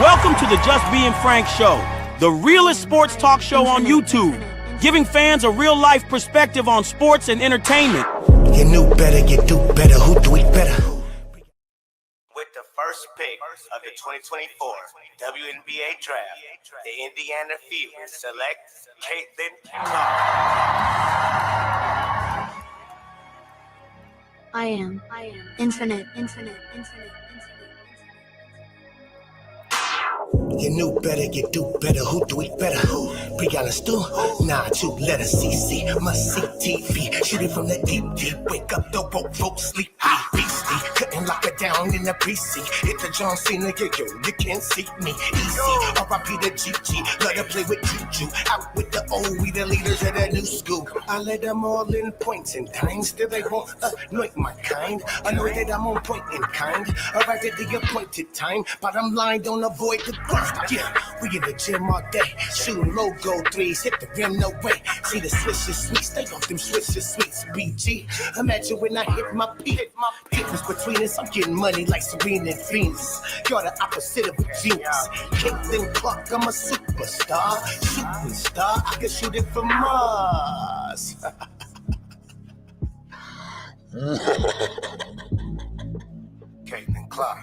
Welcome to the Just Being Frank Show, the realest sports talk show on YouTube, giving fans a real-life perspective on sports and entertainment. You knew better, you do better, who do it better? With the first pick of the 2024 WNBA Draft, the Indiana Fever select Caitlin Clark. I am infinite. You knew better, you do better, who do it better? Brianna Stu, nah, 2 letters, CC, must see TV, shooting from the deep, wake up, the woke folks sleep, beastie, couldn't lock her down in the precinct, hit the John Cena, you can't see me, easy, R.I.P. the GG, let her play with Juju, out with the old, we the leaders of the new school, I let them all in points and times, still they won't anoint my kind, I know that I'm on point in kind, arrived at the appointed time, bottom line, don't avoid the bust. Yeah, we in the gym all day, shooting logo threes, hit the rim, no way. See the swishes sweet, stay off them swishes sweets, BG. Imagine when I hit my peak. Difference between us, I'm getting money like Serena and Venus. You're the opposite of a genius. Caitlin Clark, I'm a superstar. I can shoot it from Mars. Caitlin Clark.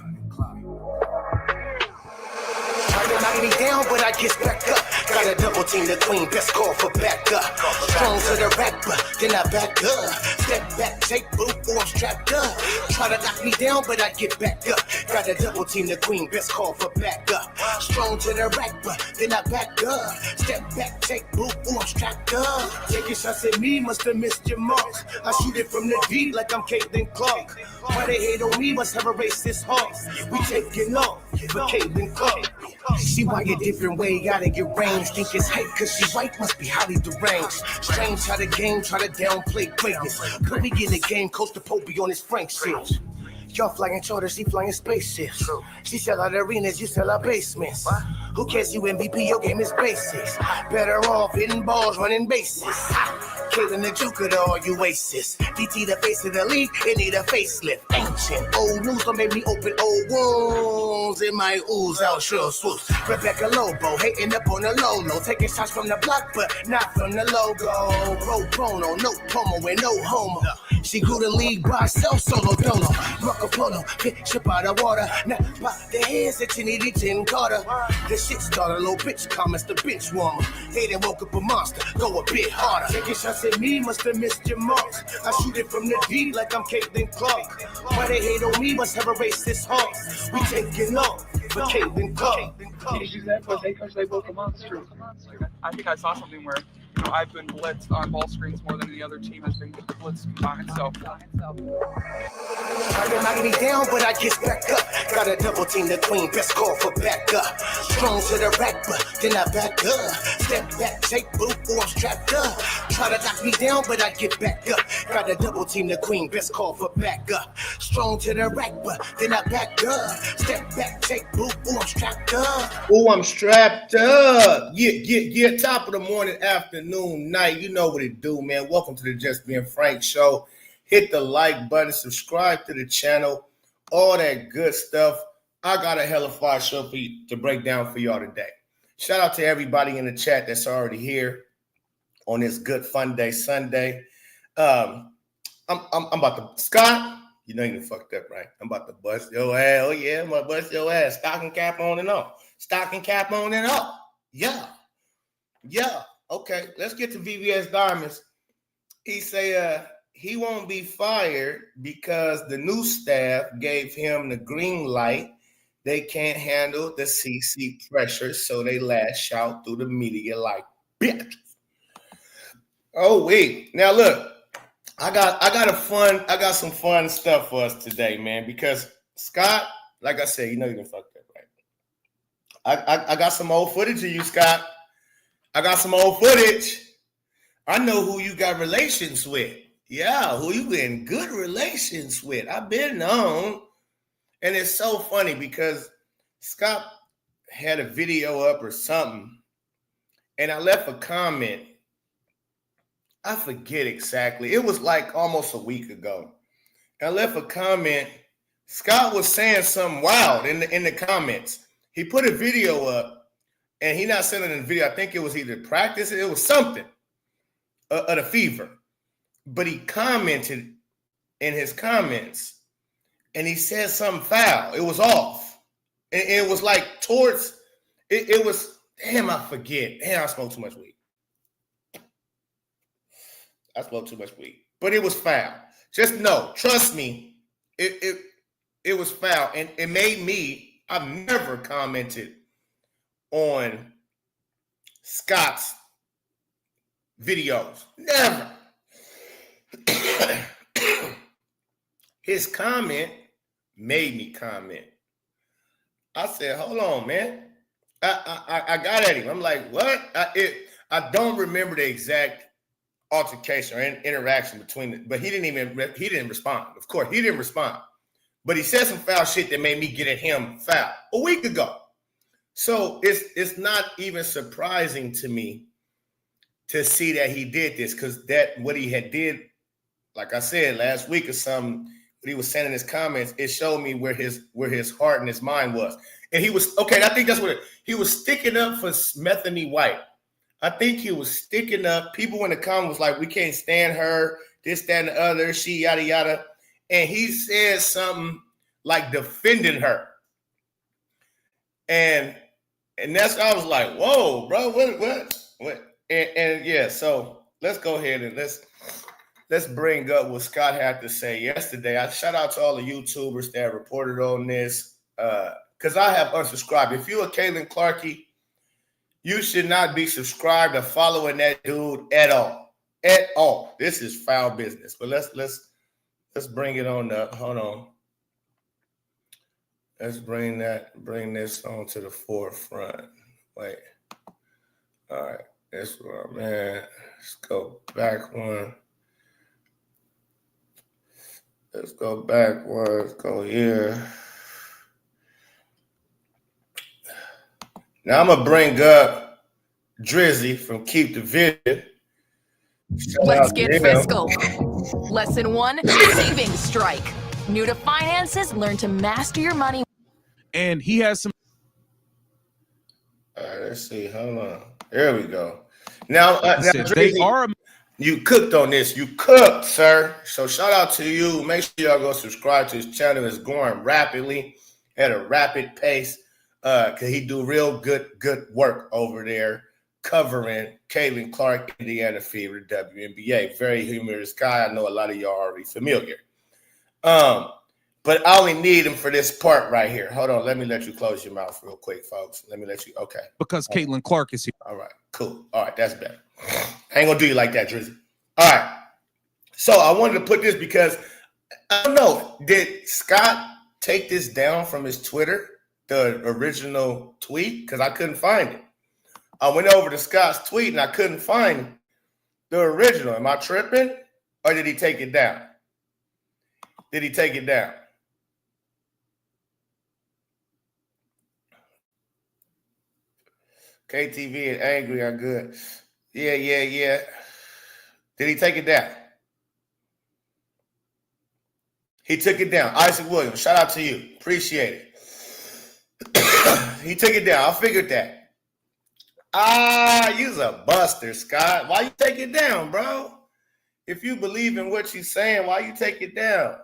Trying to knock me down, but I get back up. Got a double team the queen, best call for backup. Strong to the rack, but then I back up. Step back, take boot, I'm strapped up. Try to knock me down, but I get back up. Got a double team the queen, best call for backup. Strong to the rack, but then I back up. Step back, take boot, I'm strapped up. Taking shots at me, must have missed your mark. I shoot it from the deep like I'm Caitlin Clark. Why they hate on me, must have a racist heart. We taking off for Caitlin Clark. She wired a different way, gotta get range. Think it's hate cause she white, must be highly deranged. Strange how the game try to downplay greatness. Could we get a game, Coach the Pope be on his Frank shit. Y'all flying charters, she flying spaceships. She sell out arenas, you sell out basements. Who cares you MVP, your game is basics. Better off hitting balls, running bases. Caitlin the Juker to all you aces. DT the face of the league, it need a facelift. Ancient old news don't make me open old wounds. In my ooze, out sure swoops. Rebecca Lobo, hating up on the low. Taking shots from the block, but not from the logo. Pro bono, no promo and no homo. She grew the league by herself, solo dono. Marco Polo, fish up out of water. Now by the hands that you need, Tim Carter. The shit starter, little bitch comments, the bitch warmer. Hating woke up a monster, go a bit harder. Taking shots at me, must have missed your mark. I shoot it from the deep like I'm Caitlin Clark. Why they hate on me, must have a racist heart. We taking off for Caitlin Clark. They broke a monster. I think I saw something where I've been blitzed on ball screens more than any other team has been blitzed combined. So. Trying to knock me down, but I get back up. Got a double team the queen, best call for backup. Strong to the rack, but then I back up. Step back, take boot, I'm strapped up. Try to knock me down, but I get back up. Got a double team the queen, best call for backup. Strong to the rack, but then I back up. Step back, take boot, I'm strapped up. Oh, I'm strapped up. Yeah. Top of the morning, afternoon, night. You know what it do, man. Welcome to the Just Being Frank Show. Hit the like button, subscribe to the channel, all that good stuff. I got a hella fire show for you to break down for y'all today. Shout out to everybody in the chat that's already here on this good fun day, Sunday. I'm about to, Scott, you know you done fucked up, right? I'm about to bust your ass. Oh yeah, I'm about to bust your ass. Stocking cap on and off. Stocking cap on and off. Yeah. Okay, let's get to VVS Diamonds. He say he won't be fired because the new staff gave him the green light. They can't handle the CC pressure, so they lash out through the media like bitches. Oh wait, now look, I got some fun stuff for us today, man. Because Scott, like I said, you know you done fucked up, right? I got some old footage of you, Scott. I got some old footage. I know who you got relations with. Yeah, who you in good relations with. I've been known. And it's so funny because Scott had a video up or something, and I left a comment. I forget exactly. It was like almost a week ago. I left a comment. Scott was saying something wild in the comments. He put a video up, and he not sending in the video. I think it was either practice, it was something of the fever. But he commented in his comments, and he said something foul. It was off. And it was like towards, it was, damn, I forget. Damn, I smoked too much weed. But it was foul. Just know, trust me, it was foul. And it made me, I've never commented on Scott's videos. Never. His comment made me comment. I said, hold on, man. I got at him. I'm like, what? I don't remember the exact altercation or interaction between them, but he didn't respond. Of course, he didn't respond. But he said some foul shit that made me get at him foul a week ago. So it's not even surprising to me to see that he did this, because that what he had did, like I said last week or something, what he was saying in his comments, it showed me where his heart and his mind was. And he was, okay, I think that's what he was sticking up for Smethany White. I think he was sticking up. People in the comments was like, we can't stand her, this, that, and the other, she, yada, yada. And he said something like defending her. And that's, I was like, whoa, bro, what? And yeah, so let's go ahead and let's bring up what Scott had to say yesterday. I shout out to all the YouTubers that reported on this, because I have unsubscribed. If you're a Caitlin Clarkey, you should not be subscribed or following that dude at all. At all. This is foul business. But let's bring it on up. Hold on. Let's bring this on to the forefront. Wait. All right. This one, man. Let's go back one. Let's go back one. Let's go here. Now I'm gonna bring up Drizzy from Keep the Vision. Let's get fiscal. Lesson 1, savings strike. New to finances, learn to master your money. And he has some. All right, let's see. Hold on. There we go. Now, Drizzy, you cooked on this. You cooked, sir. So shout out to you. Make sure y'all go subscribe to his channel. It's growing rapidly at a rapid pace. Cause he do real good work over there covering Caitlin Clark, Indiana Fever, WNBA. Very humorous guy. I know a lot of y'all are already familiar. But I only need him for this part right here. Hold on, let me let you close your mouth real quick, folks. Let me let you. Okay. Because Caitlin Clark is here. All right, cool. All right, that's better. I ain't gonna do you like that, Drizzy. All right. So I wanted to put this because I don't know. Did Scott take this down from his Twitter? The original tweet, because I couldn't find it. I went over to Scott's tweet and I couldn't find the original. Am I tripping? Or did he take it down? Did he take it down? KTV and Angry are good. Yeah. Did he take it down? He took it down. Isaac Williams, shout out to you. Appreciate it. He took it down. I figured that. You's a buster, Scott. Why you take it down, bro? If you believe in what you're saying, why you take it down?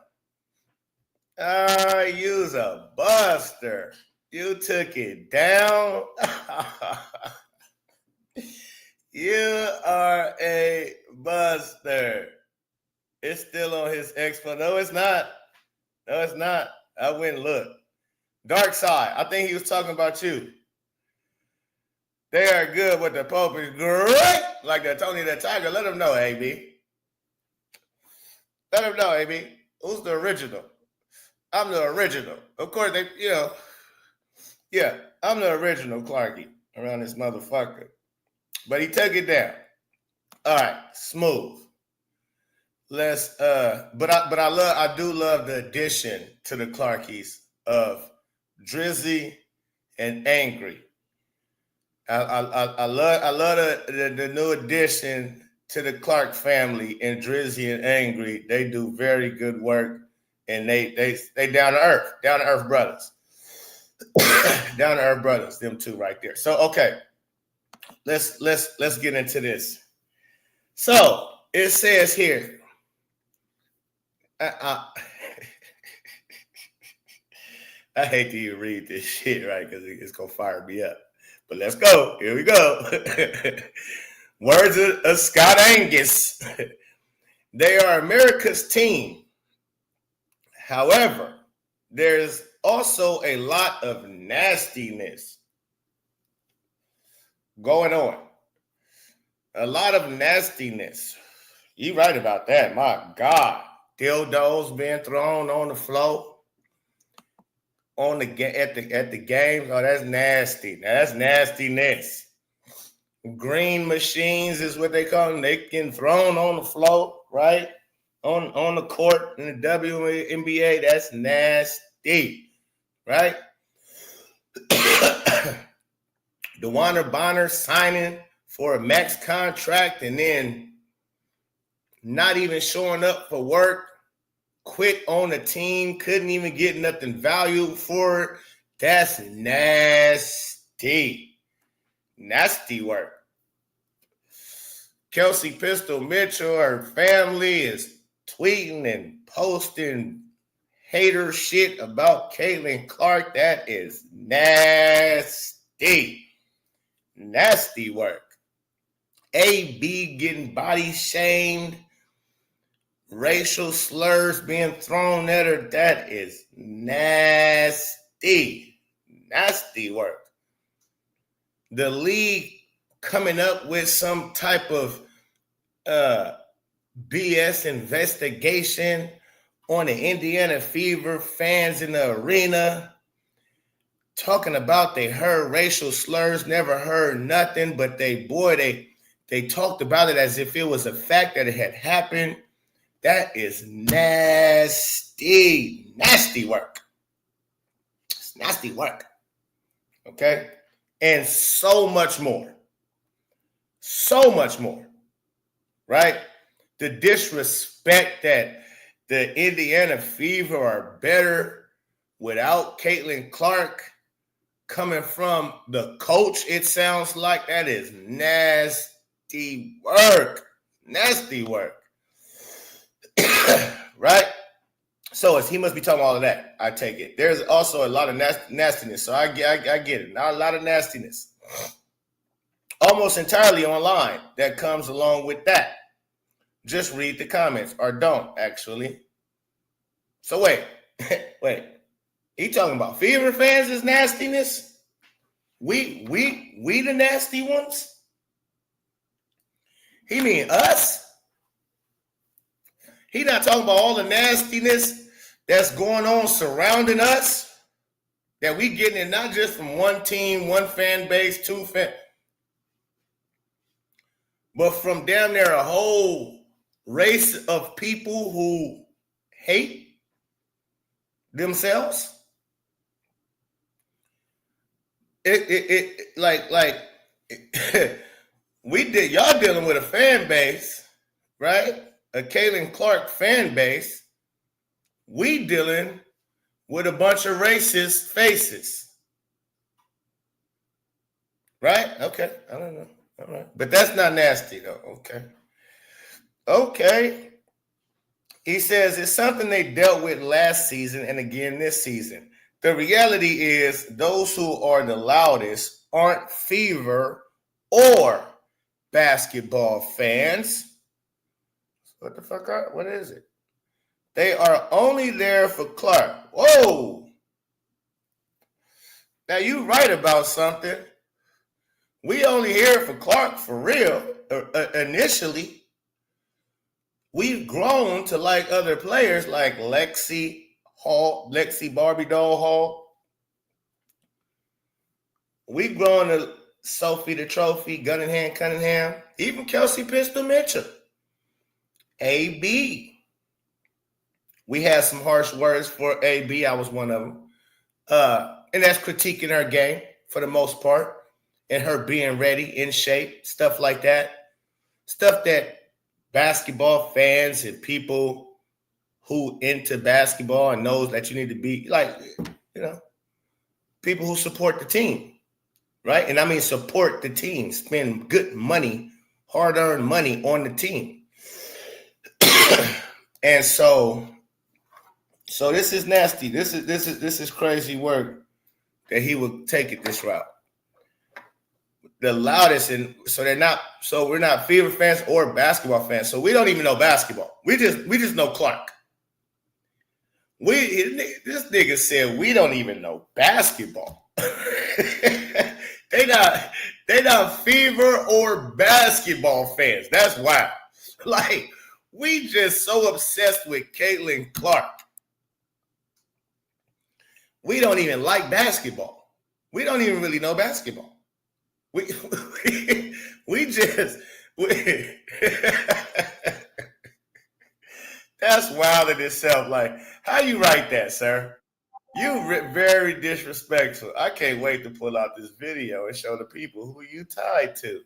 You's a buster. You took it down. You are a buster. It's still on his expo. No, it's not. I went and looked. Dark Side, I think he was talking about you. They are good, but the Pope is great. Like the Tony the Tiger. Let him know, AB. Let him know, AB. Who's the original? I'm the original. Of course, yeah, I'm the original Clarky around this motherfucker. But he took it down. All right, smooth. Let's I do love the addition to the Clarkies of Drizzy and Angry. I love the new addition to the Clark family and Drizzy and Angry. They do very good work, and they down to earth brothers. Down to Earth Brothers, them two right there. So okay, let's get into this. So it says here. I hate to even read this shit, right? Because it's gonna fire me up. But let's go. Here we go. Words of Scott Agness. They are America's team. However, there's also a lot of nastiness going on. A lot of nastiness. You right about that. My God. Dildos being thrown on the floor. At the games. Oh, that's nasty. That's nastiness. Green machines is what they call them. They getting thrown on the floor, right? On the court in the WNBA. That's nasty, right? DeWanna Bonner signing for a max contract and then not even showing up for work, quit on the team, couldn't even get nothing valued for it. That's nasty. Nasty work. Kelsey Pistol Mitchell, her family is tweeting and posting hater shit about Caitlin Clark. That is nasty. Nasty work. AB getting body shamed. Racial slurs being thrown at her. That is nasty. Nasty work. The league coming up with some type of BS investigation on the Indiana Fever fans in the arena, talking about they heard racial slurs, never heard nothing, but they talked about it as if it was a fact that it had happened. That is nasty, nasty work. It's nasty work. Okay? And so much more. So much more. Right? The disrespect that the Indiana Fever are better without Caitlin Clark coming from the coach, it sounds like. That is nasty work. Nasty work. Right? So he must be talking all of that. I take it. There's also a lot of nastiness. So I get it. Not a lot of nastiness. Almost entirely online that comes along with that. Just read the comments, or don't, actually. So wait. He talking about Fever fans is nastiness? We the nasty ones? He mean us? He not talking about all the nastiness that's going on surrounding us, that we getting it not just from one team, one fan base, two fan, but from damn near a whole race of people who hate themselves. Y'all dealing with a fan base, right? A Caitlin Clark fan base. We dealing with a bunch of racist faces. Right? Okay. I don't know. All right. But that's not nasty though. Okay. He says it's something they dealt with last season and again this season. The reality is those who are the loudest aren't Fever or basketball fans. What the fuck? What is it? They are only there for Clark. Whoa. Now you right about something. We only here for Clark for real. Initially, we've grown to like other players like Lexi Barbie Doll Hall. We've grown to Sophie the Trophy, Gun in Hand Cunningham, even Kelsey Pistol Mitchell. AB. We had some harsh words for AB. I was one of them. And that's critiquing her game for the most part and her being ready, in shape, stuff like that. Stuff that basketball fans and people who into basketball and knows that you need to be like, people who support the team, right? And I mean support the team, spend good money, hard-earned money on the team. And so this is nasty. This is crazy work that he would take it this route. The loudest, and so we're not Fever fans or basketball fans. So we don't even know basketball. We just know Clark. This nigga said we don't even know basketball. They not Fever or basketball fans. That's wild. Like, we just so obsessed with Caitlin Clark. We don't even like basketball. We don't even really know basketball. We that's wild in itself. Like, how you write that, sir? You very disrespectful. I can't wait to pull out this video and show the people who you tied to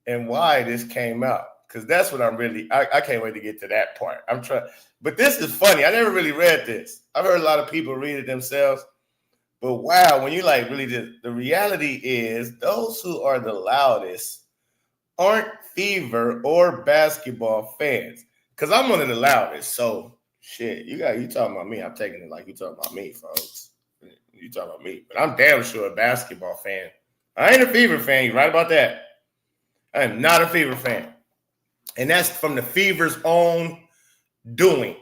and why this came out. Because that's what I can't wait to get to that part. I'm trying, but this is funny. I never really read this. I've heard a lot of people read it themselves. But wow, when you like really the reality is those who are the loudest aren't Fever or basketball fans. Because I'm one of the loudest. So shit, you talking about me. I'm taking it like you talking about me, folks. You talking about me. But I'm damn sure a basketball fan. I ain't a Fever fan. You're right about that. I am not a Fever fan. And that's from the Fever's own doing.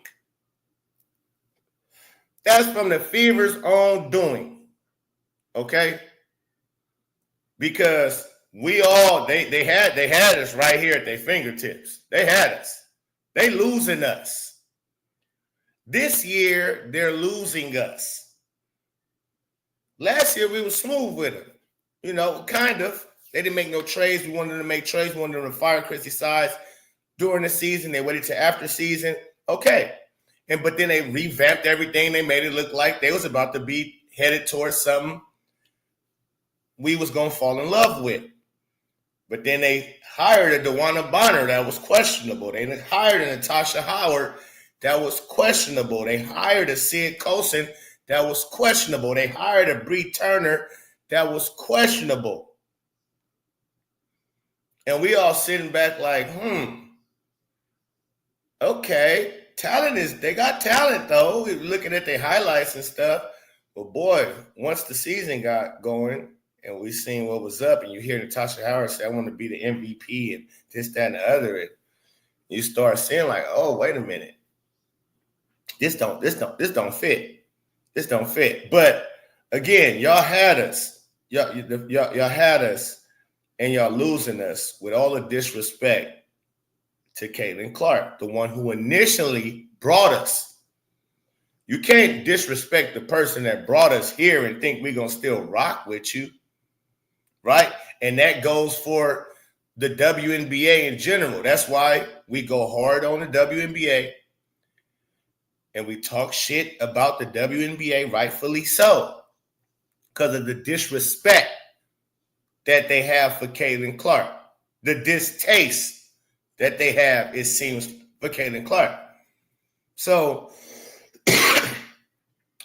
That's from the Fever's own doing. Okay? Because they had us right here at their fingertips. They had us. They losing us. This year, they're losing us. Last year, we were smooth with them. You know, kind of. They didn't make no trades. We wanted them to make trades. We wanted them to fire Chrissy Sides during the season. They waited to after season. Okay. But then they revamped everything. They made it look like they was about to be headed towards something we was going to fall in love with. But then they hired a DeWanna Bonner that was questionable. They hired a Natasha Howard that was questionable. They hired a Sid Colson that was questionable. They hired a Bree Turner that was questionable. And we all sitting back like, okay. They got talent though. We're looking at their highlights and stuff. But boy, once the season got going and we seen what was up, and you hear Natasha Howard say, I want to be the MVP and this, that, and the other, and you start seeing like, oh, wait a minute. This don't fit. This don't fit. But again, y'all had us. Y'all had us, and y'all losing us with all the disrespect to Caitlin Clark, the one who initially brought us. You can't disrespect the person that brought us here and think we're going to still rock with you, right? And that goes for the WNBA in general. That's why we go hard on the WNBA and we talk shit about the WNBA, rightfully so, because of the disrespect that they have for Caitlin Clark, the distaste that they have, it seems, for Caitlin Clark. So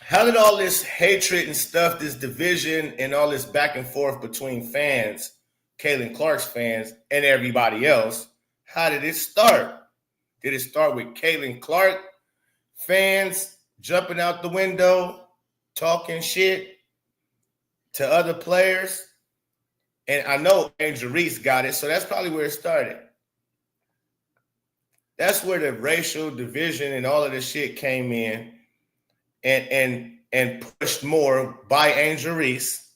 how did all this hatred and stuff, this division and all this back and forth between fans, Caitlin Clark's fans and everybody else, how did it start? Did it start with Caitlin Clark fans jumping out the window, talking shit to other players? And I know Angel Reese got it, so that's probably where it started. That's where the racial division and all of this shit came in and pushed more by Angel Reese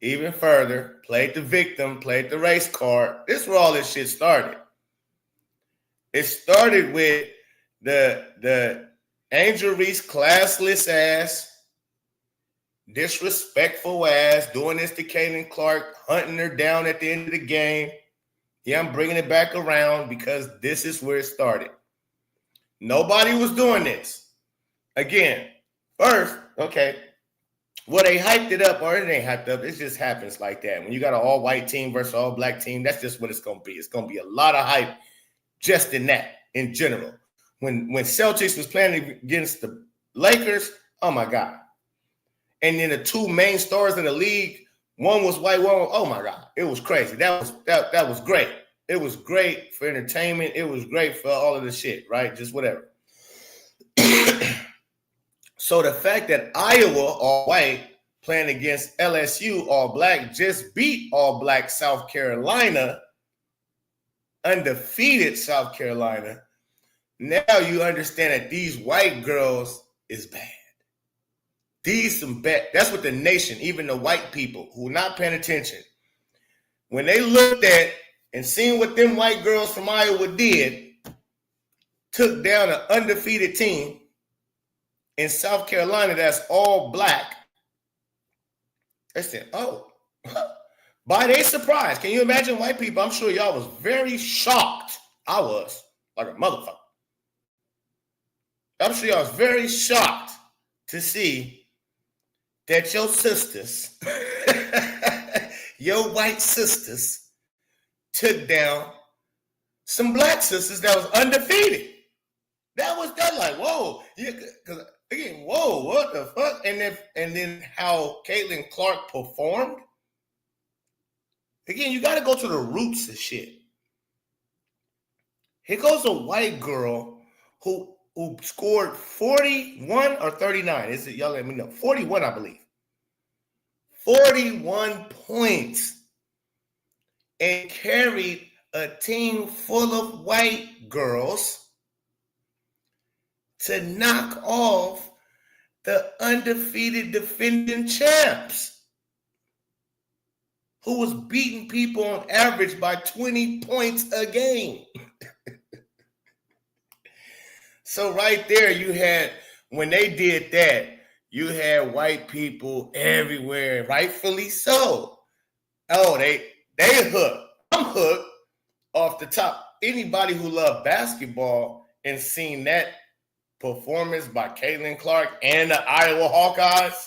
even further, played the victim, played the race card. This is where all this shit started. It started with the Angel Reese classless ass, disrespectful ass, doing this to Caitlin Clark, hunting her down at the end of the game. Yeah, I'm bringing it back around because this is where it started. Nobody was doing this. Again, first, okay, well, they hyped it up, or it ain't hyped up. It just happens like that. When you got an all-white team versus all-black team, that's just what it's going to be. It's going to be a lot of hype just in that, in general. When Celtics was playing against the Lakers, oh, my God. And then the two main stars in the league, one was white, one was, oh my God, it was crazy. That was great. It was great for entertainment. It was great for all of the shit, right? Just whatever. So the fact that Iowa, all white, playing against LSU, all black, just beat all black South Carolina, undefeated South Carolina. Now you understand that these white girls is bad. These some bad. That's what the nation, even the white people who are not paying attention, when they looked at and seen what them white girls from Iowa did, took down an undefeated team in South Carolina that's all black. They said, oh, by their surprise. Can you imagine white people? I'm sure y'all was very shocked. I was, like a motherfucker. I'm sure y'all was very shocked to see that your sisters, your white sisters, took down some black sisters that was undefeated. That like, whoa. Because again, whoa, what the fuck? And then how Caitlin Clark performed. Again, you got to go to the roots of shit. Here goes a white girl who scored 41 or 39. Is it? Y'all let me know. 41, I believe. 41 points. And carried a team full of white girls to knock off the undefeated defending champs, who was beating people on average by 20 points a game. So right there, you had, when they did that, you had white people everywhere, rightfully so. Oh, they hooked. I'm hooked off the top. Anybody who loved basketball and seen that performance by Caitlin Clark and the Iowa Hawkeyes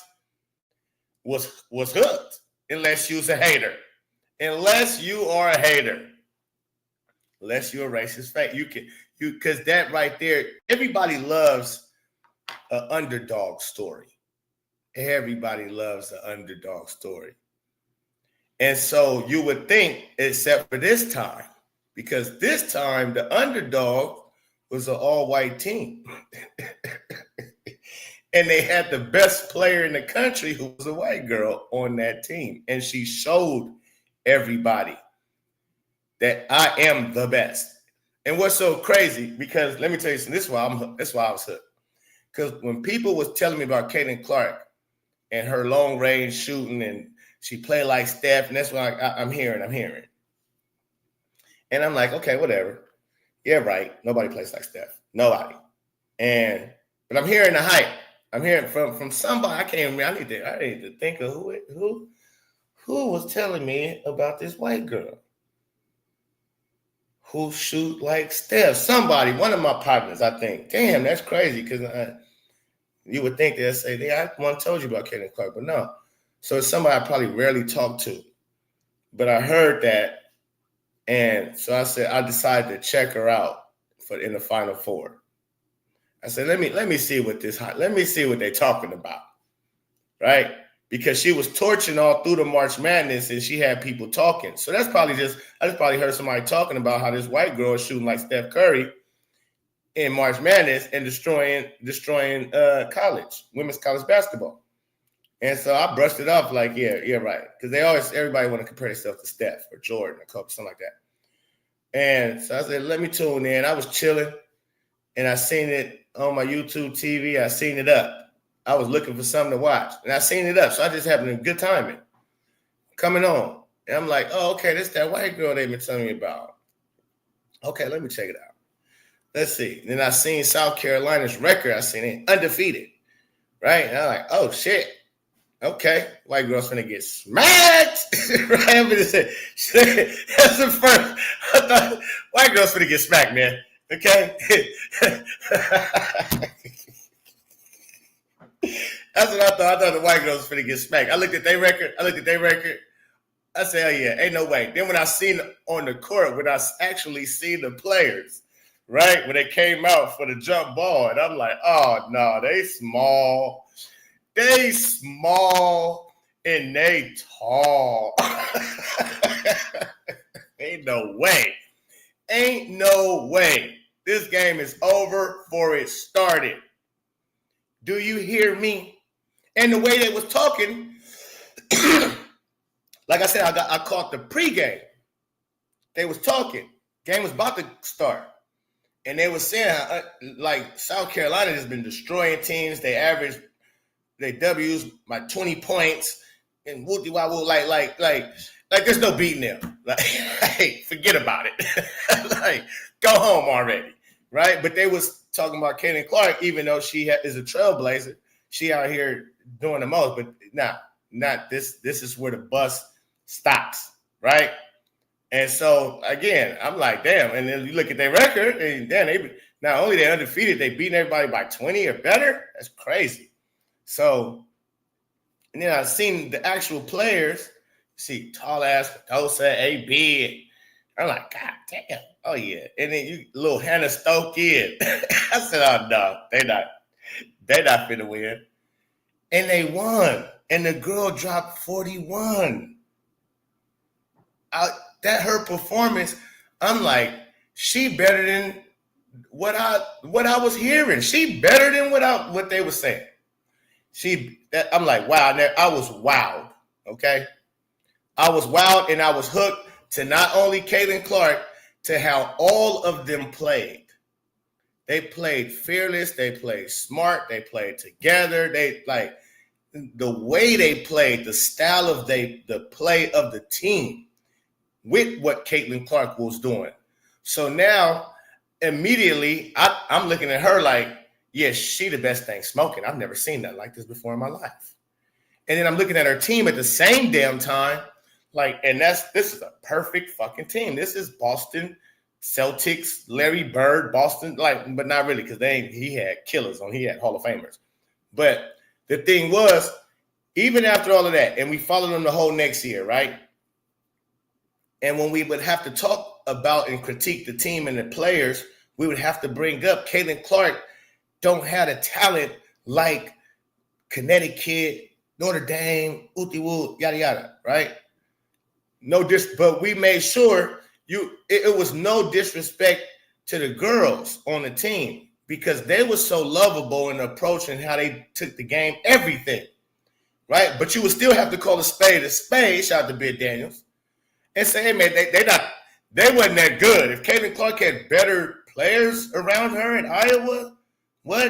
was hooked. Unless you're a hater. Unless you are a hater. Unless you're a racist fake. Because that right there, everybody loves an underdog story. Everybody loves the underdog story. And so you would think, except for this time, because this time the underdog was an all-white team. And they had the best player in the country who was a white girl on that team. And she showed everybody that I am the best. And what's so crazy, because let me tell you something, this is why I was hooked. Because when people was telling me about Caitlin Clark and her long range shooting and she played like Steph, and that's what I'm hearing. And I'm like, okay, whatever. Yeah, right. Nobody plays like Steph. Nobody. But I'm hearing the hype. I'm hearing from somebody. I can't remember. I need to think of who was telling me about this white girl who shoot like Steph. Somebody, one of my partners, I think. Damn, that's crazy, because you would think they'd say, I once told you about Caitlin Clark, but no. So it's somebody I probably rarely talk to. But I heard that, and so I decided to check her out in the Final Four. I said, let me see what they're talking about, right? Because she was torching all through the March Madness, and she had people talking. So that's I just probably heard somebody talking about how this white girl is shooting like Steph Curry in March Madness and destroying women's college basketball. And so I brushed it off like, yeah, right. Because everybody want to compare themselves to Steph or Jordan or Kobe, something like that. And so I said, let me tune in. I was chilling, and I seen it on my YouTube TV. I seen it up. I was looking for something to watch, and I seen it up. So I just happened a good timing coming on. And I'm like, oh, okay, this that white girl they've been telling me about. Okay, let me check it out. Let's see. Then I seen South Carolina's record. I seen it undefeated, right? And I'm like, oh, shit. Okay, white girl's finna get smacked. Right? I'm gonna say, that's the first. I thought white girl's finna get smacked, man. Okay? That's what I thought. I thought the white girls was finna get smacked. I looked at their record. I said, oh, yeah, ain't no way. Then when I seen on the court, when I actually seen the players, right, when they came out for the jump ball, and I'm like, oh, no, they small. They small and they tall. Ain't no way. Ain't no way. This game is over before it started. Do you hear me? And the way they was talking, like I said, I caught the pregame. They was talking. Game was about to start. And they was saying, like, South Carolina has been destroying teams. They average their W's by 20 points. And woo-de-wah-woo, like there's no beating them. Like, hey, forget about it. Like, go home already, right? But they was talking about Caitlin Clark, even though she is a trailblazer. She out here doing the most. But not this. This is where the bus stops, right? And so, again, I'm like, damn. And then you look at their record, and damn, they not only they're undefeated, they beating everybody by 20 or better. That's crazy. So, and then I've seen the actual players. See, tall ass Mendoza, AB. I'm like, God damn. Oh, yeah. And then you little Hannah Stoke kid. I said, oh, no, they're not finna win. And they won. And the girl dropped 41. That her performance, I'm like, she better than what I was hearing. She better than what they were saying. I'm like, wow. I was wowed. Okay, I was wowed, and I was hooked to not only Caitlin Clark, to how all of them played. They played fearless. They played smart. They played together. They like the way they played, the style of the play of the team with what Caitlin Clark was doing. So now, immediately, I'm looking at her like, yeah, she the best thing smoking. I've never seen that like this before in my life. And then I'm looking at her team at the same damn time, like, and this is a perfect fucking team. This is Boston Celtics, Larry Bird, Boston, like, but not really, because he had killers he had Hall of Famers. But the thing was, even after all of that, and we followed them the whole next year, right? And when we would have to talk about and critique the team and the players, we would have to bring up Caitlin Clark don't have the talent like Connecticut, Notre Dame, Uti-woo, yada, yada, right? But we made sure it was no disrespect to the girls on the team because they were so lovable in the approach and how they took the game, everything, right? But you would still have to call a spade, shout out to Bid Daniels, and say, hey, man, they wasn't that good. If Caitlin Clark had better players around her in Iowa,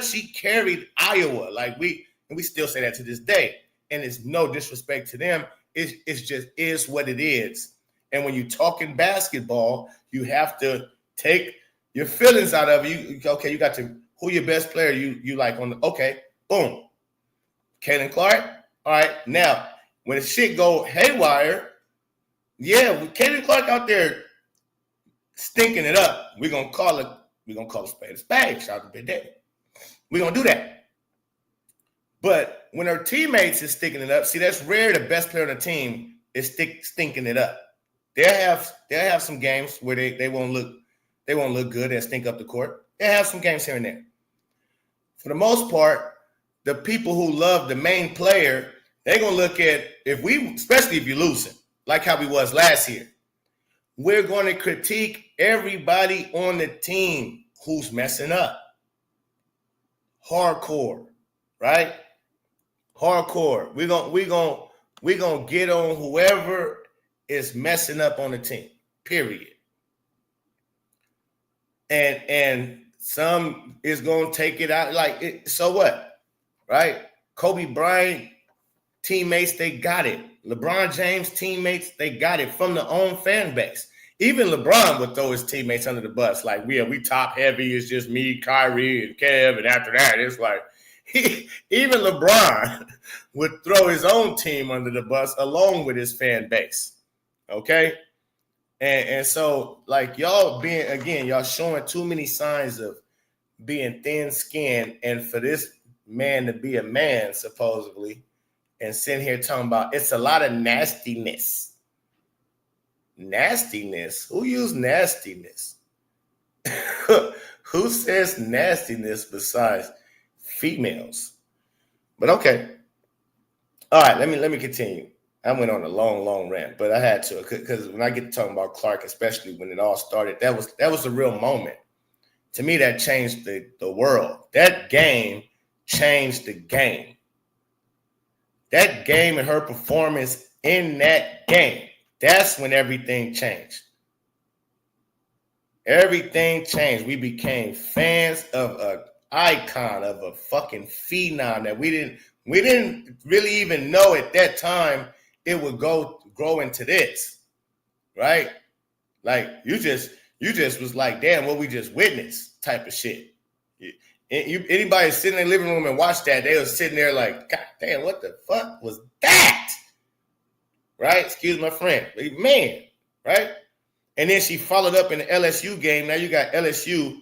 she carried Iowa. Like we still say that to this day. And it's no disrespect to them. It's just is what it is. And when you're talking basketball, you have to take your feelings out of you. Okay, you got to who your best player you like on the okay, boom. Caitlin Clark. All right. Now, when the shit go haywire, yeah, with Caitlin Clark out there stinking it up, we're gonna call a spade a spade. Shout out to Big Daddy. We're gonna do that. But when her teammates is stinking it up, see, that's rare. The best player on the team is stinking it up. They'll have some games where they won't look good and stink up the court. They'll have some games here and there. For the most part, the people who love the main player, they're gonna look at especially if you're losing, like how we was last year. We're going to critique everybody on the team who's messing up. Hardcore, right? Hardcore. We're gonna get on whoever is messing up on the team. Period. And some is gonna take it out like it. So what? Right? Kobe Bryant teammates, they got it. LeBron James teammates, they got it from the own fan base. Even LeBron would throw his teammates under the bus. Like, we top heavy. It's just me, Kyrie, and Kev. And after that, it's like, even LeBron would throw his own team under the bus along with his fan base. Okay? And so, like, y'all showing too many signs of being thin-skinned. And for this man to be a man, supposedly, and sitting here talking about it's a lot of nastiness. Nastiness? Who used nastiness? Who says nastiness besides females? But okay. All right, let me continue. I went on a long rant, but I had to because when I get to talking about Clark, especially when it all started, that was a real moment. To me, that changed the world. That game changed the game. That game and her performance in that game, that's when everything changed. Everything changed. We became fans of an icon, of a fucking phenom that we didn't really even know at that time it would grow into this, right? Like you just was like, damn, what we just witnessed type of shit. Anybody sitting in the living room and watch that, they was sitting there like, God damn, what the fuck was that? Right? Excuse my friend. Man, right? And then she followed up in the LSU game. Now you got LSU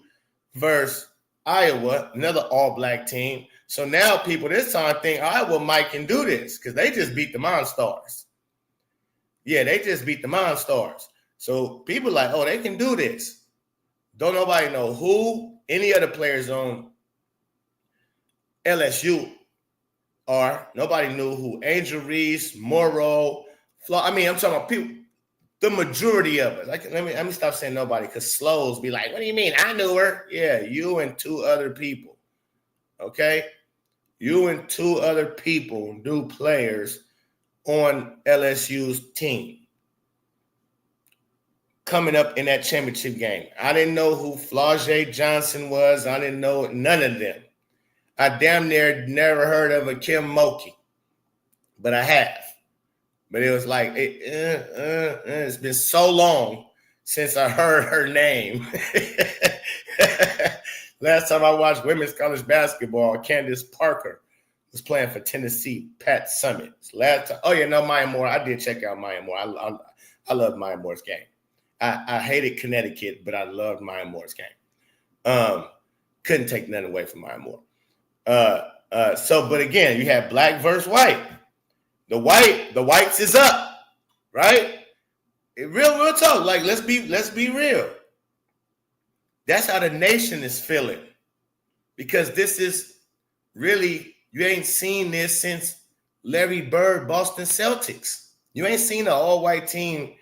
versus Iowa, another all-black team. So now people this time think Iowa might can do this because they just beat the Monstars. Yeah, they just beat the Monstars. So people like, oh, they can do this. Don't nobody know who any other players on LSU are. Nobody knew who Angel Reese, Morrow, I'm talking about people. The majority of it. Like, let me stop saying nobody because Slows be like, what do you mean? I knew her. Yeah, you and two other people. Okay? You and two other people, new players on LSU's team coming up in that championship game. I didn't know who Flau'jae Johnson was. I didn't know none of them. I damn near never heard of a Kim Mulkey, but I have. But it was like, it's been so long since I heard her name. Last time I watched women's college basketball, Candace Parker was playing for Tennessee, Pat Summit. Last time, Maya Moore. I did check out Maya Moore. I love Maya Moore's game. I hated Connecticut, but I loved Maya Moore's game. Couldn't take nothing away from Maya Moore. But again, you have black versus white. The whites is up, right? Real talk. Like let's be real. That's how the nation is feeling, because this is really, you ain't seen this since Larry Bird, Boston Celtics. You ain't seen an all-white team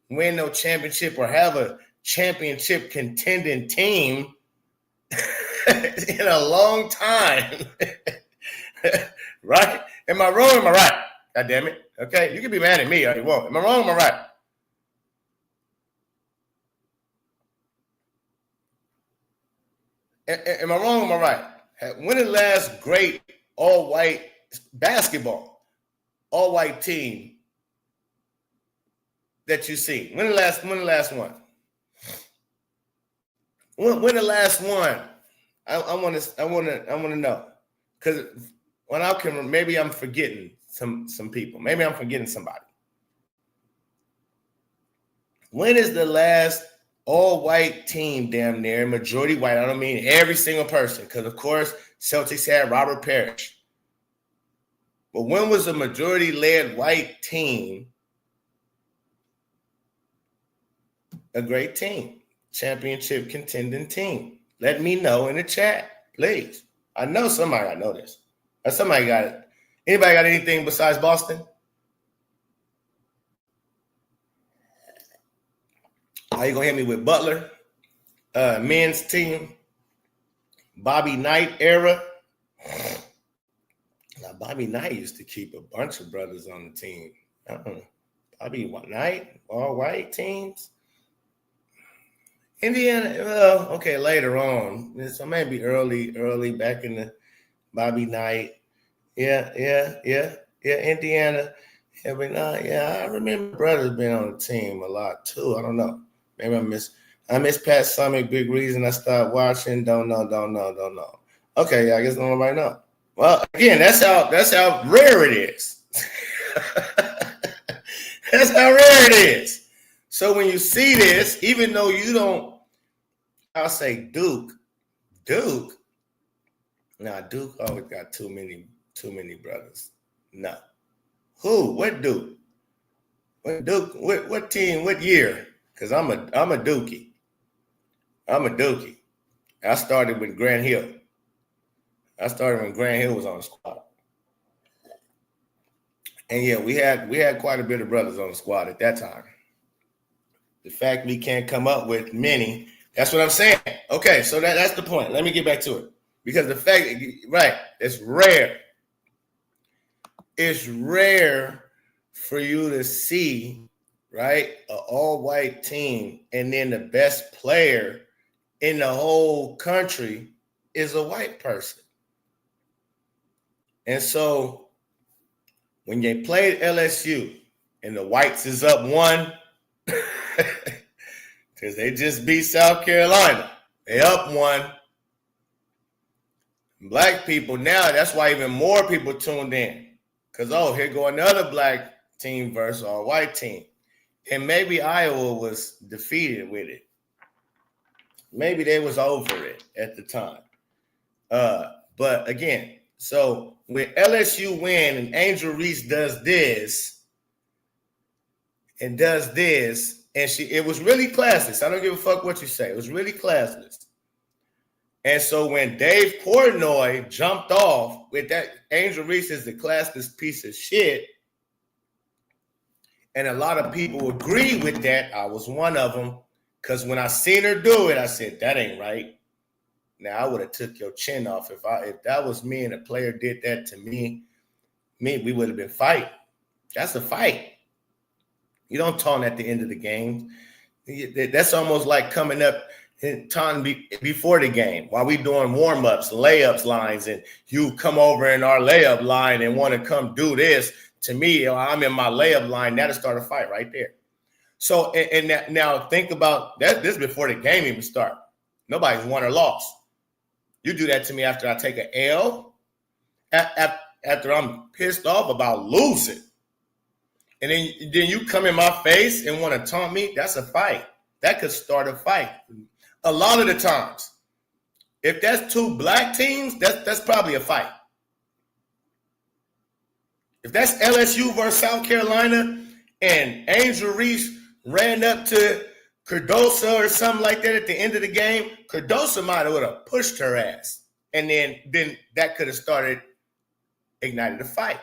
win no championship or have a championship contending team in a long time, right? Am I wrong? Am I right? God damn it. Okay, you can be mad at me all you want. Am I wrong? Am I right? Am I wrong? Am I right? When the last great all-white basketball, all-white team that you see? When the last one? When the last one? I want to know, because when I can, maybe I'm forgetting some people. Maybe I'm forgetting somebody. When is the last all-white team, damn near, majority white? I don't mean every single person, because, of course, Celtics had Robert Parrish. But when was a majority-led white team a great team, championship contending team? Let me know in the chat, please. I know somebody, I know this. Somebody got it. Anybody got anything besides Boston? Are you going to hit me with Butler? Men's team? Bobby Knight era? Now, Bobby Knight used to keep a bunch of brothers on the team. Bobby Knight, all white teams? Indiana, well, okay, later on. So maybe early back in the Bobby Knight. Yeah, Indiana. Yeah, but I remember brothers being on the team a lot too. I don't know. Maybe I miss Pat Summit. Big reason I stopped watching. Don't know. Okay, I guess nobody know. Well, again, that's how rare it is. That's how rare it is. So when you see this, even though you don't, I'll say Duke. Nah, Duke always got too many brothers. No. Who? What Duke? What Duke? What team? What year? Because I'm a Dookie. I'm a Dookie. I started with Grant Hill. I started when Grant Hill was on the squad. And yeah, we had quite a bit of brothers on the squad at that time. The fact we can't come up with many, that's what I'm saying. Okay, so that's the point. Let me get back to it. Because the fact, right, it's rare. It's rare for you to see, right, an all-white team, and then the best player in the whole country is a white person. And so when they played LSU and the whites is up 1, because they just beat South Carolina, they up 1. Black people now, that's why even more people tuned in. Because, here go another black team versus a white team. And maybe Iowa was defeated with it. Maybe they was over it at the time. But again, so when LSU win and Angel Reese does this, and it was really classless. I don't give a fuck what you say. It was really classless. And so when Dave Portnoy jumped off with that, Angel Reese is the classless piece of shit, and a lot of people agree with that. I was one of them, because when I seen her do it, I said, that ain't right. Now, I would have took your chin off if that was me and a player did that to me, we would have been fighting. That's a fight. You don't taunt at the end of the game. That's almost like coming up and taunting before the game while we doing warm-ups, layups lines, and you come over in our layup line and want to come do this. To me, I'm in my layup line. That'll start a fight right there. So, and now think about that. This is before the game even start. Nobody's won or lost. You do that to me after I take an L, after I'm pissed off about losing. And then you come in my face and want to taunt me. That's a fight. That could start a fight. A lot of the times, if that's 2 black teams, that's probably a fight. If that's LSU versus South Carolina and Angel Reese ran up to Cardoso or something like that at the end of the game, Cardoso might have pushed her ass. And then that could have ignited a fight.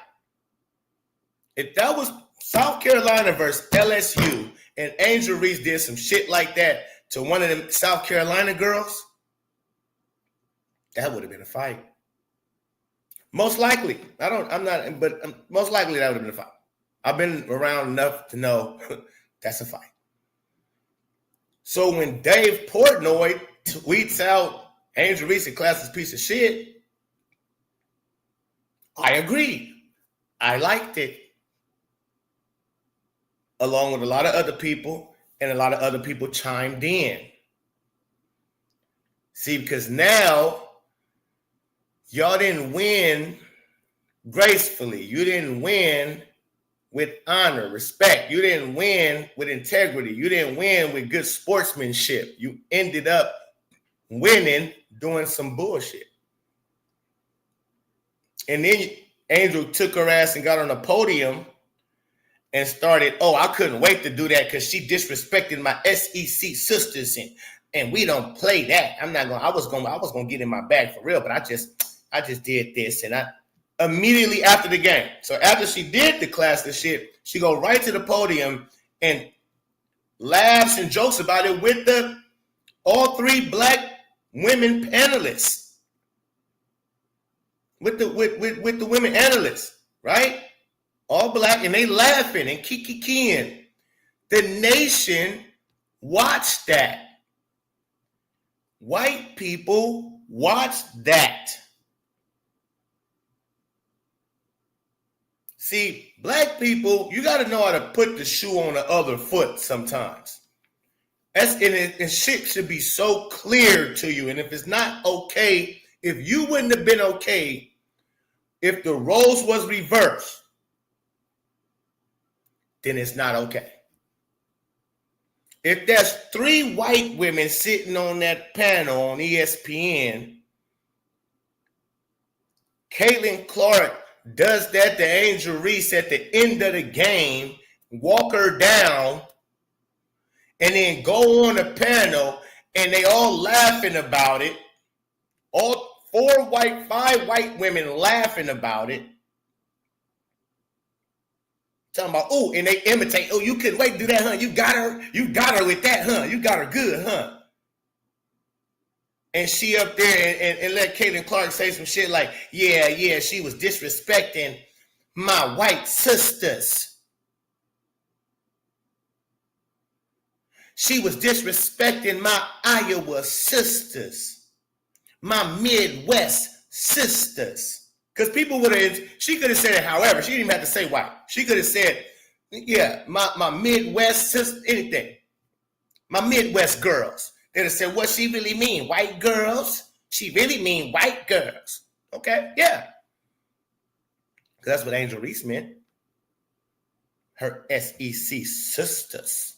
If that was South Carolina versus LSU and Angel Reese did some shit like that to one of them South Carolina girls, that would have been a fight. Most likely. Most likely that would have been a fight. I've been around enough to know that's a fight. So when Dave Portnoy tweets out Angel Reese a classless piece of shit, I agreed. I liked it. Along with a lot of other people, and a lot of other people chimed in. See, because now y'all didn't win gracefully. You didn't win with honor, respect. You didn't win with integrity. You didn't win with good sportsmanship. You ended up winning doing some bullshit. And then Angel took her ass and got on the podium and started, I couldn't wait to do that because she disrespected my SEC sisters and we don't play that. I was gonna get in my bag for real, but I just did this. And I immediately after the game. So after she did the classless shit, she go right to the podium and laughs and jokes about it with all 3 black women panelists. With the women analysts, right? All black, and they laughing and kikiing. The nation watched that. White people watched that. See, black people, you got to know how to put the shoe on the other foot sometimes. And shit should be so clear to you. And if it's not okay, if you wouldn't have been okay if the roles was reversed, then it's not okay. If there's 3 white women sitting on that panel on ESPN, Caitlin Clark does that to Angel Reese at the end of the game, walk her down, and then go on the panel, and they all laughing about it. All 5 white women laughing about it. Talking about, oh, and they imitate. Oh, you couldn't wait to do that, huh? You got her with that, huh? You got her good, huh? And she up there and let Caitlin Clark say some shit like, yeah, she was disrespecting my white sisters. She was disrespecting my Iowa sisters, my Midwest sisters. Because people she could have said it however. She didn't even have to say white. She could have said, yeah, my Midwest sisters, anything. My Midwest girls. They'd have said, what she really mean? White girls? She really mean white girls. Okay, yeah. That's what Angel Reese meant. Her SEC sisters.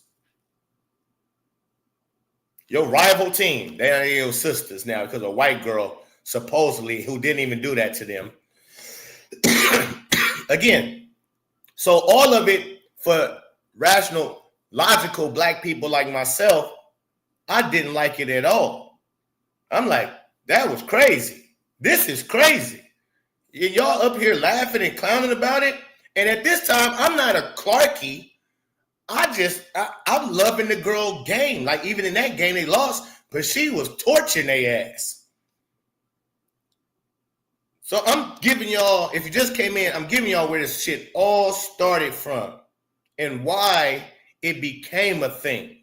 Your rival team, they are your sisters now because a white girl supposedly who didn't even do that to them. Again, so all of it for rational, logical black people like myself, I didn't like it at all. I'm like, that was crazy. This is crazy. Y'all up here laughing and clowning about it. And at this time, I'm not a Clarkie. I'm loving the girl game. Like, even in that game, they lost, but she was torching their ass. So I'm giving y'all, if you just came in, I'm giving y'all where this shit all started from and why it became a thing.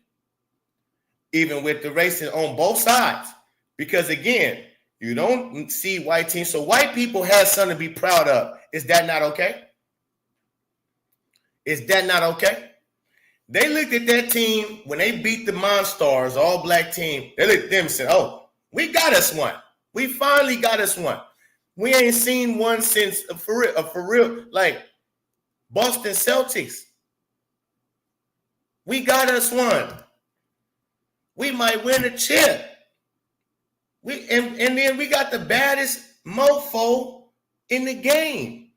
Even with the racing on both sides. Because again, you don't see white teams. So white people have something to be proud of. Is that not okay? Is that not okay? They looked at that team when they beat the Monstars, all black team. They looked at them and said, oh, we got us one. We finally got us one. We ain't seen one since, for real, like Boston Celtics. We got us one. We might win a chip. And then we got the baddest mofo in the game.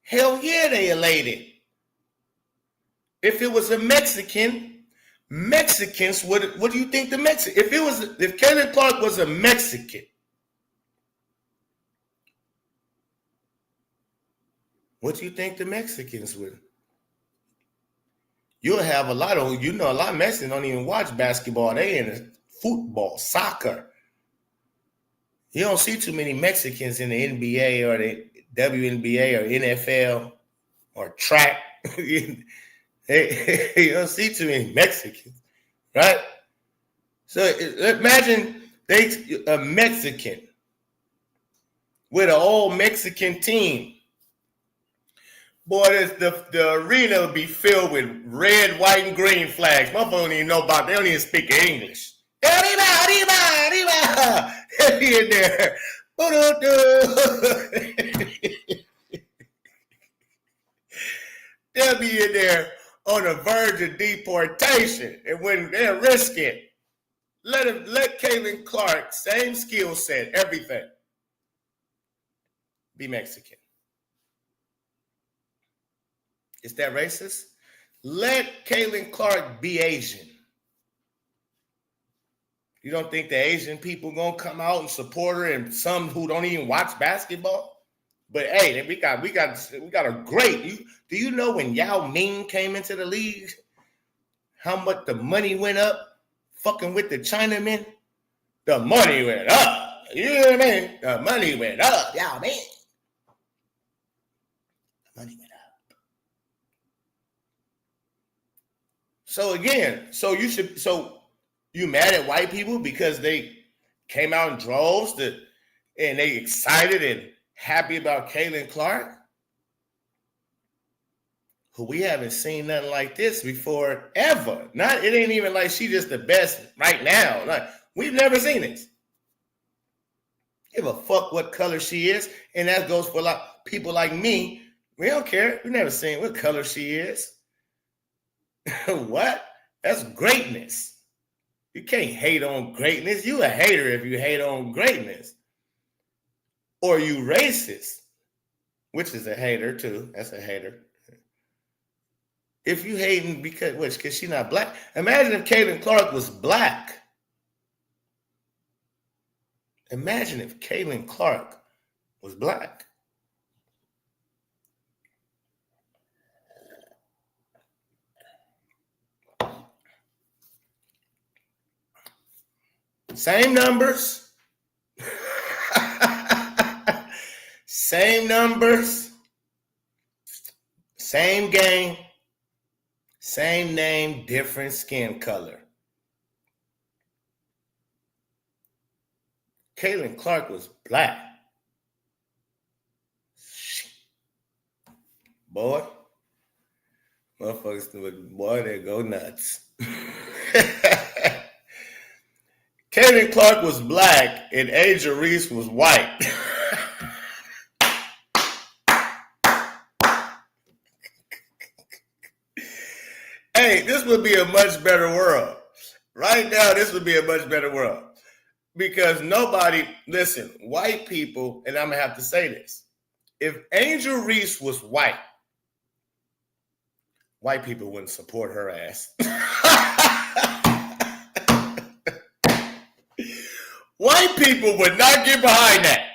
Hell yeah, they elated. If it was a Mexican, Mexicans would. What do you think the Mexican? If Caitlin Clark was a Mexican, what do you think the Mexicans would? You'll have a lot of Mexicans don't even watch basketball. They in football, soccer. You don't see too many Mexicans in the NBA or the WNBA or NFL or track. You don't see too many Mexicans, right? So imagine a Mexican with an old Mexican team. Boy, the arena would be filled with red, white, and green flags. Motherfuckers don't even know about. They don't even speak English. Arriba. They'll be in there. They'll be in there on the verge of deportation, and when they're risking, let Caitlin Clark, same skill set, everything, be Mexican. Is that racist? Let Caitlin Clark be Asian. You don't think the Asian people gonna come out and support her, and some who don't even watch basketball? But hey, we got a great. Do you know when Yao Ming came into the league, how much the money went up? Fucking with the Chinamen, the money went up. You know what I mean? The money went up. Yao Ming, the money went up. So again, you mad at white people because they came out in droves and they excited and happy about Caitlin Clark, who we haven't seen nothing like this before ever. It ain't even like she just the best right now. Like, we've never seen this. Give a fuck what color she is, and that goes for a lot of people like me. We don't care. We've never seen what color she is. What? That's greatness. You can't hate on greatness. You a hater if you hate on greatness. Or you racist, which is a hater too. That's a hater. If you hating because she's not black. Imagine if Caitlin Clark was black. Imagine if Caitlin Clark was black. Same numbers. Same numbers. Same game. Same name, different skin color. Caitlin Clark was black. Boy, motherfuckers, boy, they go nuts. Caitlin Clark was black and Asia Reese was white. Hey, this would be a much better world. Right now, this would be a much better world. Because nobody, listen, white people, and I'm going to have to say this. If Angel Reese was white people wouldn't support her ass. White people would not get behind that.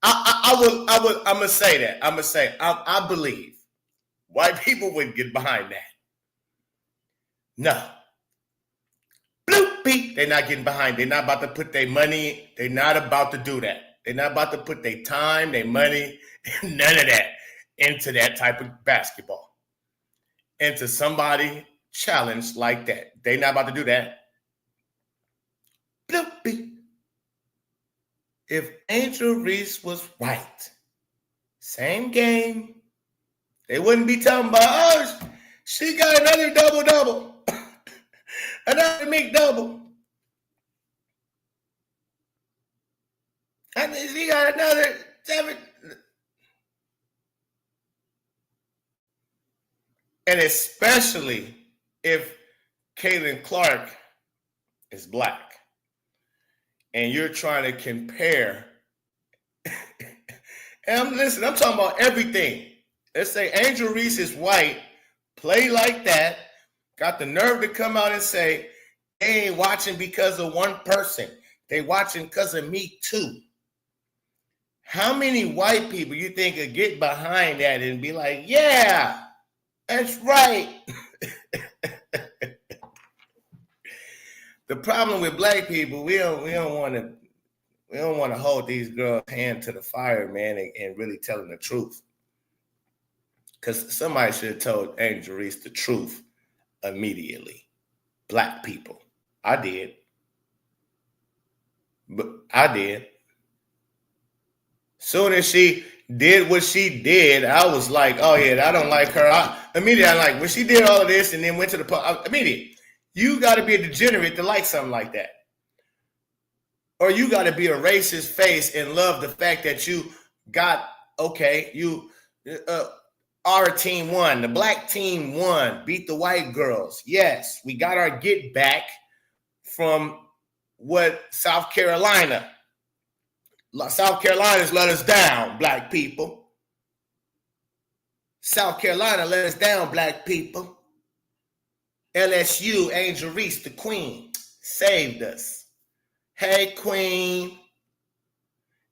I'm going to say that. I believe white people wouldn't get behind that. No. Bloop, beep. They're not getting behind. They're not about to put their money. They're not about to do that. They're not about to put their time, their money, none of that into that type of basketball. Into somebody challenged like that. They're not about to do that. Bloop, beep. If Angel Reese was white, same game, they wouldn't be talking about, oh, she got another double-double. Another McDouble. And she got another 7. And especially if Caitlin Clark is black and you're trying to compare. And listen, I'm talking about everything. Let's say Angel Reese is white, play like that, got the nerve to come out and say, they ain't watching because of one person. They watching because of me too. How many white people you think could get behind that and be like, yeah, that's right. The problem with black people, we don't want to hold these girls' hand to the fire, man, and really tell them the truth. Because somebody should have told Angel Reese the truth immediately. Black people. I did. But I did. Soon as she did what she did, I was like, oh yeah, I don't like her. Immediately, I'm like, when she did all of this and then went to the pub, immediately, you got to be a degenerate to like something like that. Or you got to be a racist face and love the fact that you got, okay, our team won. The black team won, beat the white girls. Yes, we got our get back from what South Carolina's let us down, black people. South Carolina let us down, black people. LSU, Angel Reese, the queen, saved us. Hey, queen.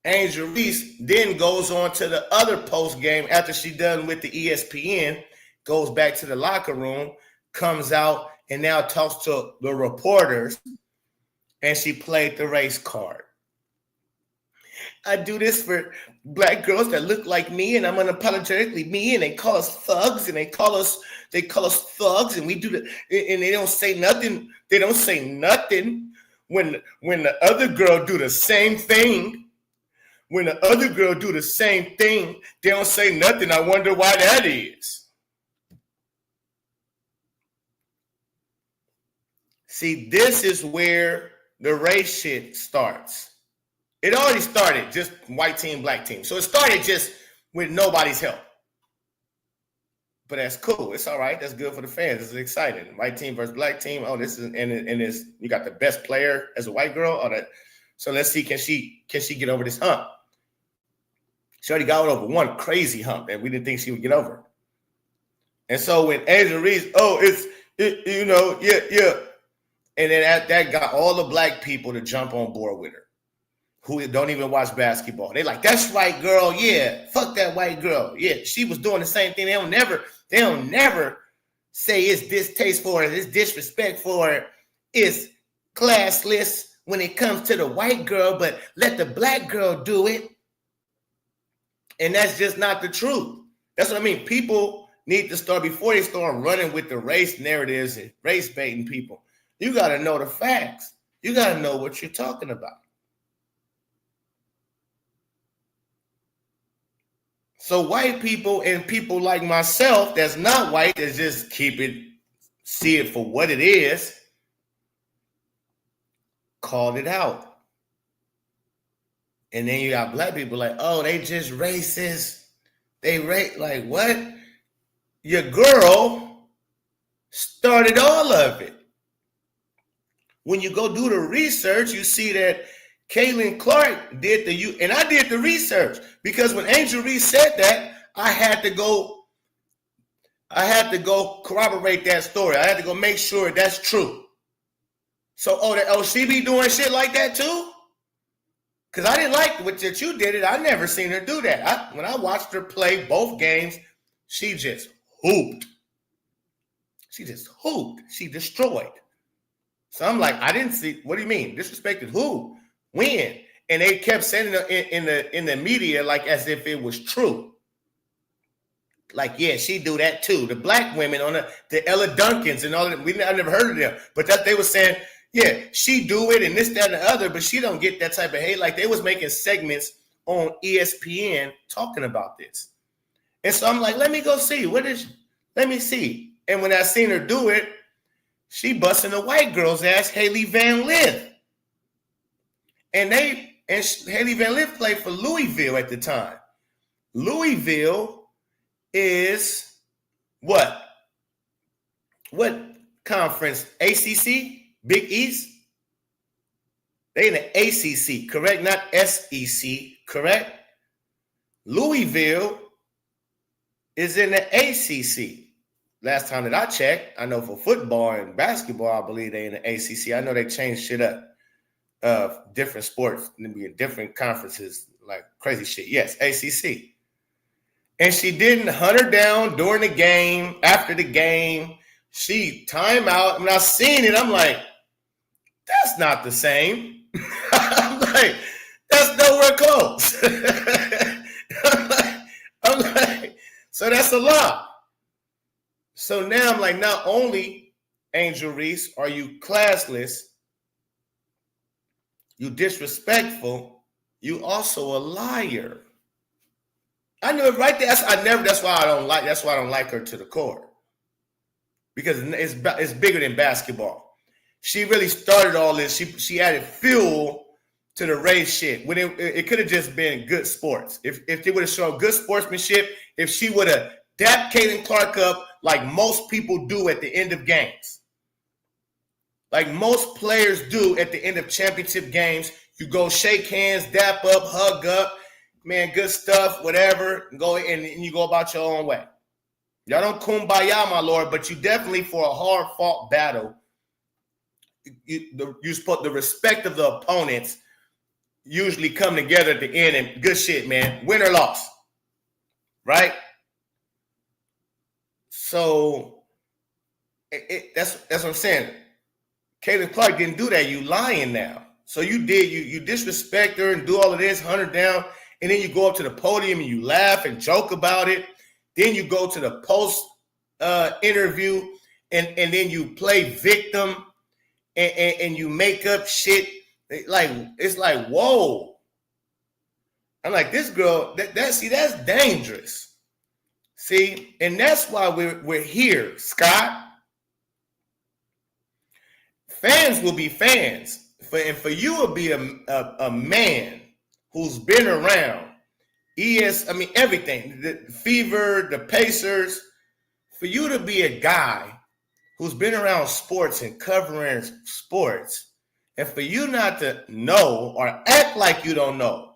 Angel Reese then goes on to the other post game after she done with the ESPN, goes back to the locker room, comes out, and now talks to the reporters, and she played the race card. I do this for black girls that look like me, and I'm unapologetically me, and they call us thugs, and they call us thugs, and we do the, and they don't say nothing. They don't say nothing when the other girl do the same thing. When the other girl do the same thing, they don't say nothing. I wonder why that is. See, this is where the race shit starts. It already started just white team, black team. So it started just with nobody's help. But that's cool. It's all right. That's good for the fans. This is exciting. White team versus black team. Oh, this is and it's you got the best player as a white girl. So let's see, can she get over this hump? She already got over one crazy hump that we didn't think she would get over. And so when Angel Reese, yeah. And then that got all the black people to jump on board with her, who don't even watch basketball. They like, that's right, girl. Yeah, fuck that white girl. Yeah, she was doing the same thing. They don't never say it's distasteful or it's disrespectful or it's classless when it comes to the white girl, but let the black girl do it. And that's just not the truth. That's what I mean. People need to start, before they start running with the race narratives and race baiting people, you got to know the facts. You got to know what you're talking about. So white people and people like myself that's not white, that just see it for what it is, called it out. And then you got black people like, oh, they just racist. They like what? Your girl started all of it. When you go do the research, you see that Caitlin Clark did and I did the research, because when Angel Reese said that, I had to go corroborate that story. I had to go make sure that's true. So, she be doing shit like that too? Because I didn't like what that you did it. I never seen her do that. When I watched her play both games, she just hooped. She just hooped. She destroyed. So I'm like, I didn't see. What do you mean? Disrespected who? When? And they kept saying it in the media like as if it was true. Like, yeah, she do that too. The black women on the Ella Duncans and all that. I never heard of them. But that they were saying, yeah, she do it and this, that, and the other, but she don't get that type of hate. Like they was making segments on ESPN talking about this. And so I'm like, let me go see. Let me see. And when I seen her do it, she busting the white girl's ass, Haley Van Lith. And Haley Van Lith played for Louisville at the time. Louisville is what? What conference? ACC? Big East? They in the ACC, correct? Not SEC, correct? Louisville is in the ACC. Last time that I checked, I know for football and basketball, I believe they in the ACC. I know they changed shit up. Different sports, different conferences, like crazy shit. Yes, ACC. And she didn't hunt her down during the game, after the game. She timeout. When I seen it, I'm like, that's not the same. I'm like, that's nowhere close. I'm like, so that's a lot. So now I'm like, not only, Angel Reese, are you classless, you disrespectful, you also a liar. I knew it right there. That's why I don't like her to the core. Because it's bigger than basketball. She really started all this. She added fuel to the race shit. When it could have just been good sports. If they would have shown good sportsmanship, if she would have dapped Caitlin Clark up like most people do at the end of games. Like most players do at the end of championship games. You go shake hands, dap up, hug up, man, good stuff, whatever, go and you go about your own way. Y'all don't kumbaya, my lord, but you definitely, for a hard-fought battle, the respect of the opponents usually come together at the end and good shit, man. Win or loss, right? So that's what I'm saying. Caitlin Clark didn't do that. You lying now. So you disrespect her and do all of this, hunt her down, and then you go up to the podium and you laugh and joke about it. Then you go to the post interview and then you play victim and you make up shit. It's like, whoa. I'm like, this girl, that's dangerous. See, and that's why we're here, Scott. Fans will be fans. For you to be a man who's been around, everything, the Fever, the Pacers, for you to be a guy who's been around sports and covering sports, and for you not to know or act like you don't know,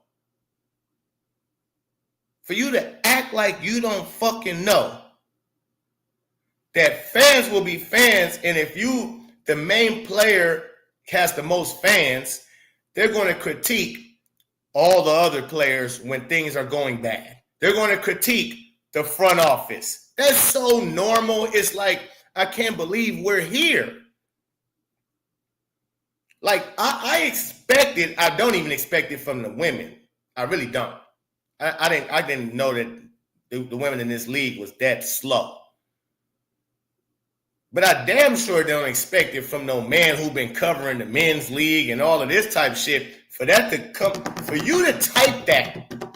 for you to act like you don't fucking know, that fans will be fans, and if the main player has the most fans, they're going to critique all the other players when things are going bad. They're going to critique the front office. That's so normal. It's like, I can't believe we're here. Like I expected, I don't even expect it from the women. I really don't. I didn't know that the women in this league was that slow. But I damn sure don't expect it from no man who been covering the men's league and all of this type of shit. For that to come, for you to type that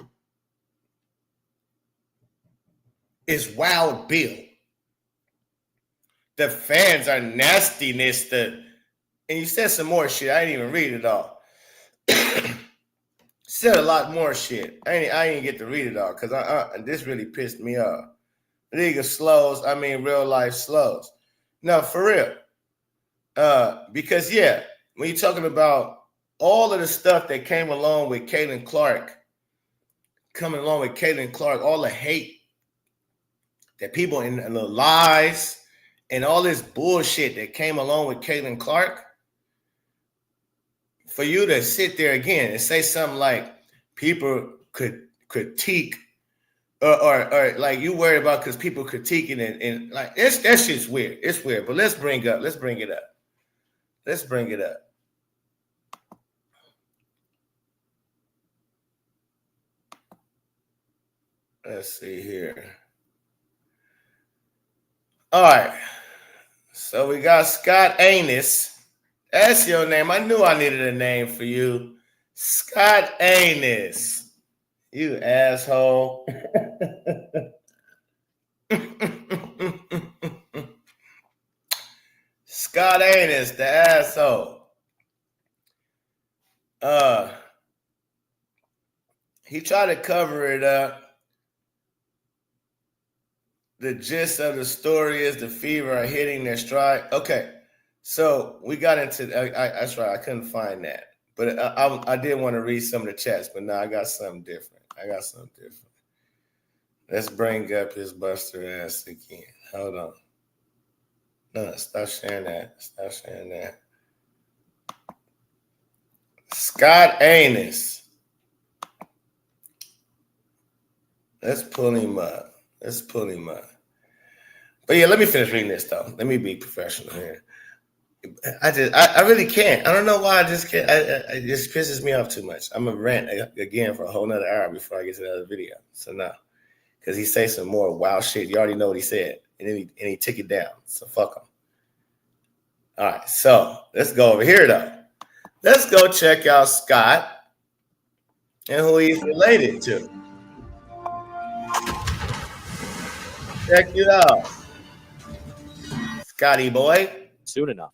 is Wild Bill. The fans are nastiness. And you said some more shit. I didn't even read it all. Said a lot more shit. I didn't get to read it all because this really pissed me off. League of slows. I mean, real life slows. No, for real. Because yeah, when you're talking about all of the stuff that came along with Caitlin Clark, all the hate that people and the lies and all this bullshit that came along with Caitlin Clark, for you to sit there again and say something like people could critique or like you worried about because people critiquing it and like that shit's weird. It's weird. But let's bring it up. Let's see here. All right. So we got Scott Agness. That's your name. I knew I needed a name for you. Scott Agness. You asshole. Scott Agness, the asshole. He tried to cover it up. The gist of the story is the Fever are hitting their stride. Okay, so we got into. That's right. I couldn't find that, but I did want to read some of the chats. But now I got something different. Let's bring up his Buster ass again. Hold on. No, stop sharing that. Scott Agness. Let's pull him up. But yeah, let me finish reading this though. Let me be professional here. I really can't. I don't know why I just can't. It just pisses me off too much. I'm gonna rant again for a whole nother hour before I get to the other video. So now, because he say some more wild shit. You already know what he said, and then he took it down. So fuck him. All right, so let's go over here though. Let's go check out Scott and who he's related to. Check it out, Scotty boy. Soon enough.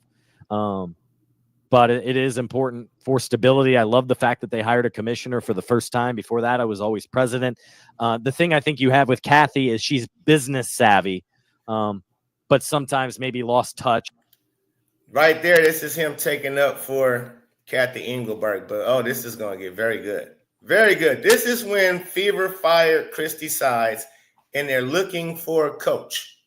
But it is important for stability. I love the fact that they hired a commissioner for the first time. Before that, I was always president. The thing I think you have with Kathy is she's business savvy, but sometimes maybe lost touch. Right there, this is him taking up for Kathy Engelberg. But, this is going to get very good. Very good. This is when Fever fired Christy Sides, and they're looking for a coach.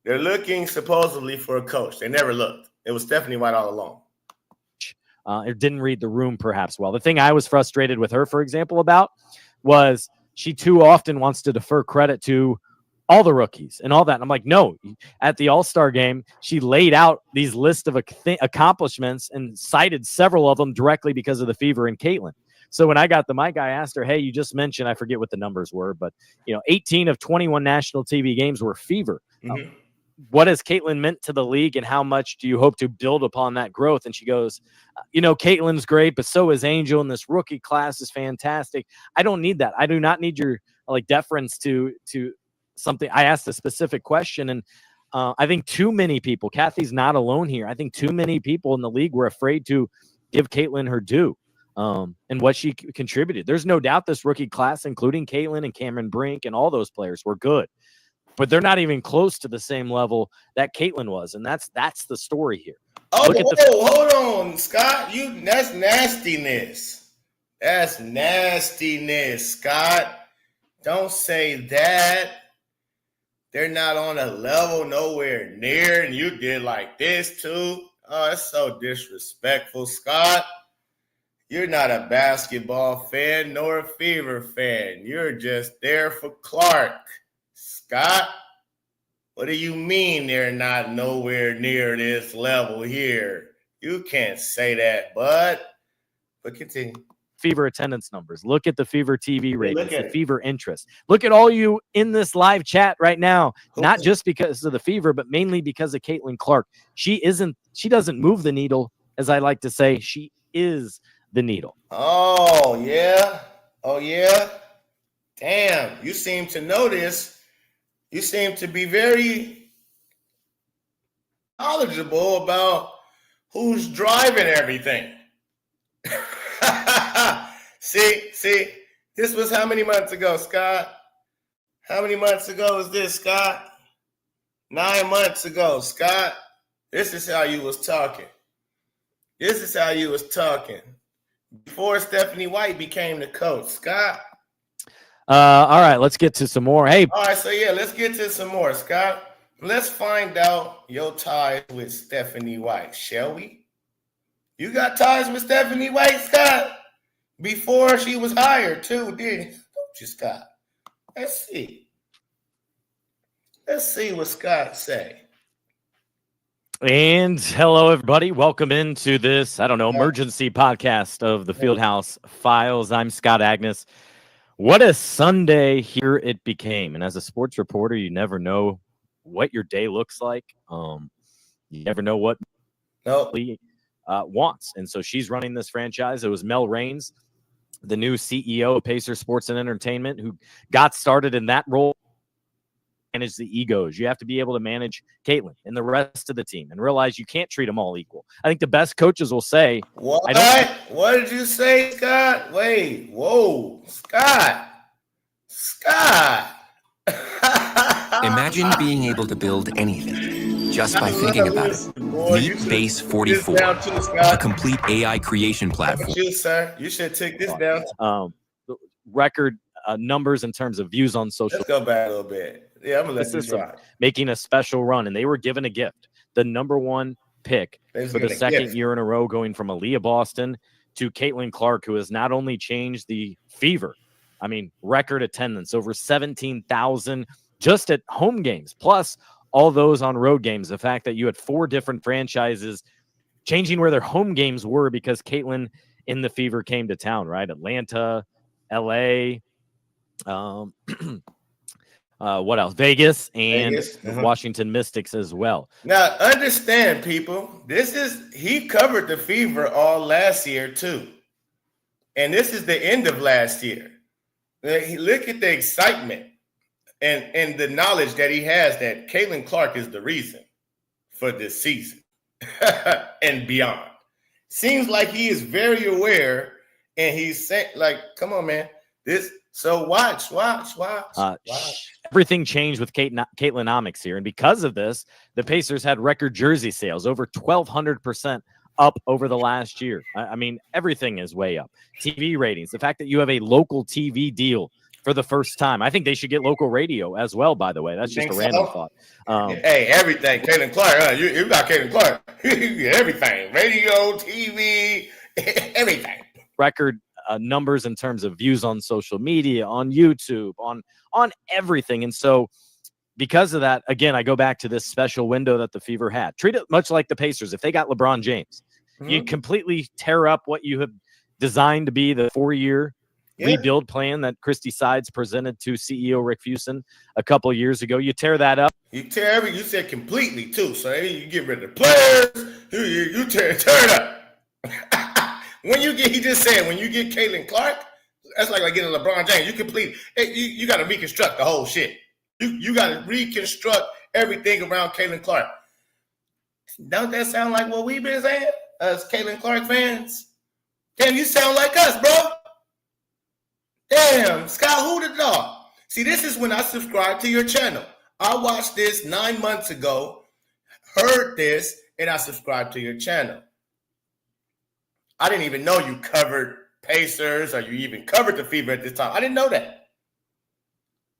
They're looking supposedly for a coach. They never looked. It was Stephanie White all along. It didn't read the room perhaps well. The thing I was frustrated with her, for example, about was she too often wants to defer credit to all the rookies and all that. And I'm like, no, at the All-Star game, she laid out these lists of accomplishments and cited several of them directly because of the Fever and Caitlin. So when I got the mic, I asked her, hey, you just mentioned, I forget what the numbers were, but 18 of 21 national TV games were Fever. Mm-hmm. What has Caitlin meant to the league and how much do you hope to build upon that growth? And she goes, Caitlin's great, but so is Angel, and this rookie class is fantastic. I don't need that. I do not need your deference to something. I asked a specific question, and I think too many people, Kathy's not alone here. I think too many people in the league were afraid to give Caitlin her due and what she contributed. There's no doubt this rookie class, including Caitlin and Cameron Brink and all those players, were good. But they're not even close to the same level that Caitlin was, and that's the story here. Hold on, Scott. That's nastiness. That's nastiness, Scott. Don't say that. They're not on a level nowhere near, and you did like this too. Oh, that's so disrespectful, Scott. You're not a basketball fan nor a Fever fan. You're just there for Clark. Scott, what do you mean they're not nowhere near this level here? You can't say that, but continue. Fever attendance numbers. Look at the Fever TV ratings, the it. Fever interest. Look at all you in this live chat right now, not just because of the Fever, but mainly because of Caitlin Clark. She doesn't move the needle, as I like to say. She is the needle. Oh, yeah. Oh, yeah. Damn, you seem to know this. You seem to be very knowledgeable about who's driving everything. See, this was how many months ago, Scott? How many months ago is this, Scott? 9 months ago, Scott. This is how you was talking. Before Stephanie White became the coach, Scott. All right, let's get to some more. Hey. All right, so yeah, let's get to some more, Scott. Let's find out your ties with Stephanie White, shall we? You got ties with Stephanie White, Scott? Before she was hired, too, didn't you? Don't you, Scott? Let's see. Let's see what Scott say. And hello, everybody. Welcome into this, emergency podcast of the Fieldhouse Files. I'm Scott Agness. What a Sunday here it became. And as a sports reporter, you never know what your day looks like. You never know what wants. And so she's running this franchise. It was Mel Raines, the new CEO of Pacer Sports and Entertainment, who got started in that role. Manage the egos. You have to be able to manage Caitlin and the rest of the team and realize you can't treat them all equal. I think the best coaches will say, what did you say, Scott? Wait, whoa, Scott. Imagine being able to build anything just by thinking about it. Meet Base 44, a complete AI creation platform. You, sir. You should take this down. Record numbers in terms of views on social. Let's go back a little bit. Yeah, I'm gonna let this ride. Making a special run, and they were given a gift. The #1 pick for the second year in a row, going from Aaliyah Boston to Caitlin Clark, who has not only changed the Fever, record attendance, over 17,000 just at home games, plus all those on road games. The fact that you had 4 different franchises changing where their home games were because Caitlin in the Fever came to town, right? Atlanta, LA, what else? Vegas and Washington Mystics as well. Now, understand, people, he covered the Fever all last year, too. And this is the end of last year. Look at the excitement and the knowledge that he has that Caitlin Clark is the reason for this season and beyond. Seems like he is very aware, and he's saying, come on, man, so watch. Everything changed with Caitlinomics here. And because of this, the Pacers had record jersey sales, over 1,200% up over the last year. Everything is way up. TV ratings, the fact that you have a local TV deal for the first time. I think they should get local radio as well, by the way. That's just a random thought. Hey, everything. Caitlin Clark, you got Caitlin Clark. Everything. Radio, TV, everything. Record numbers in terms of views on social media, on YouTube, on everything. And so because of that, again, I go back to this special window that the Fever had. Treat it much like the Pacers. If they got LeBron James, you completely tear up what you have designed to be the 4-year rebuild plan that Christy Sides presented to CEO Rick Fuson a couple of years ago. You tear that up. You said completely too. So you get rid of the players. You tear it up. When you get Caitlin Clark, that's like getting LeBron James. You got to reconstruct the whole shit. You got to reconstruct everything around Caitlin Clark. Don't that sound like what we've been saying as Caitlin Clark fans? Damn, you sound like us, bro. Damn, Scott, who the dog? See, this is when I subscribed to your channel. I watched this 9 months ago, heard this, and I subscribed to your channel. I didn't even know you covered Pacers or you even covered the Fever at this time. I didn't know that.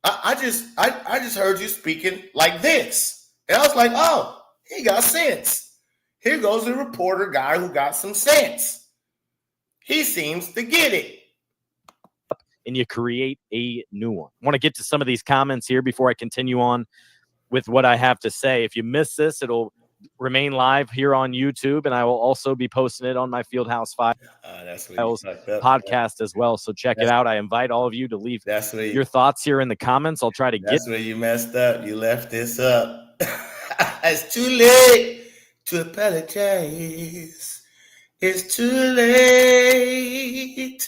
I just heard you speaking like this. And I was like, oh, he got sense. Here goes a reporter guy who got some sense. He seems to get it. And you create a new one. I want to get to some of these comments here before I continue on with what I have to say. If you miss this, it'll remain live here on YouTube, and I will also be posting it on my Fieldhouse Files podcast as well. So check it out. I invite all of you to leave your thoughts here in the comments. I'll try to get. That's where you messed up. You left this up. It's too late to apologize. It's too late.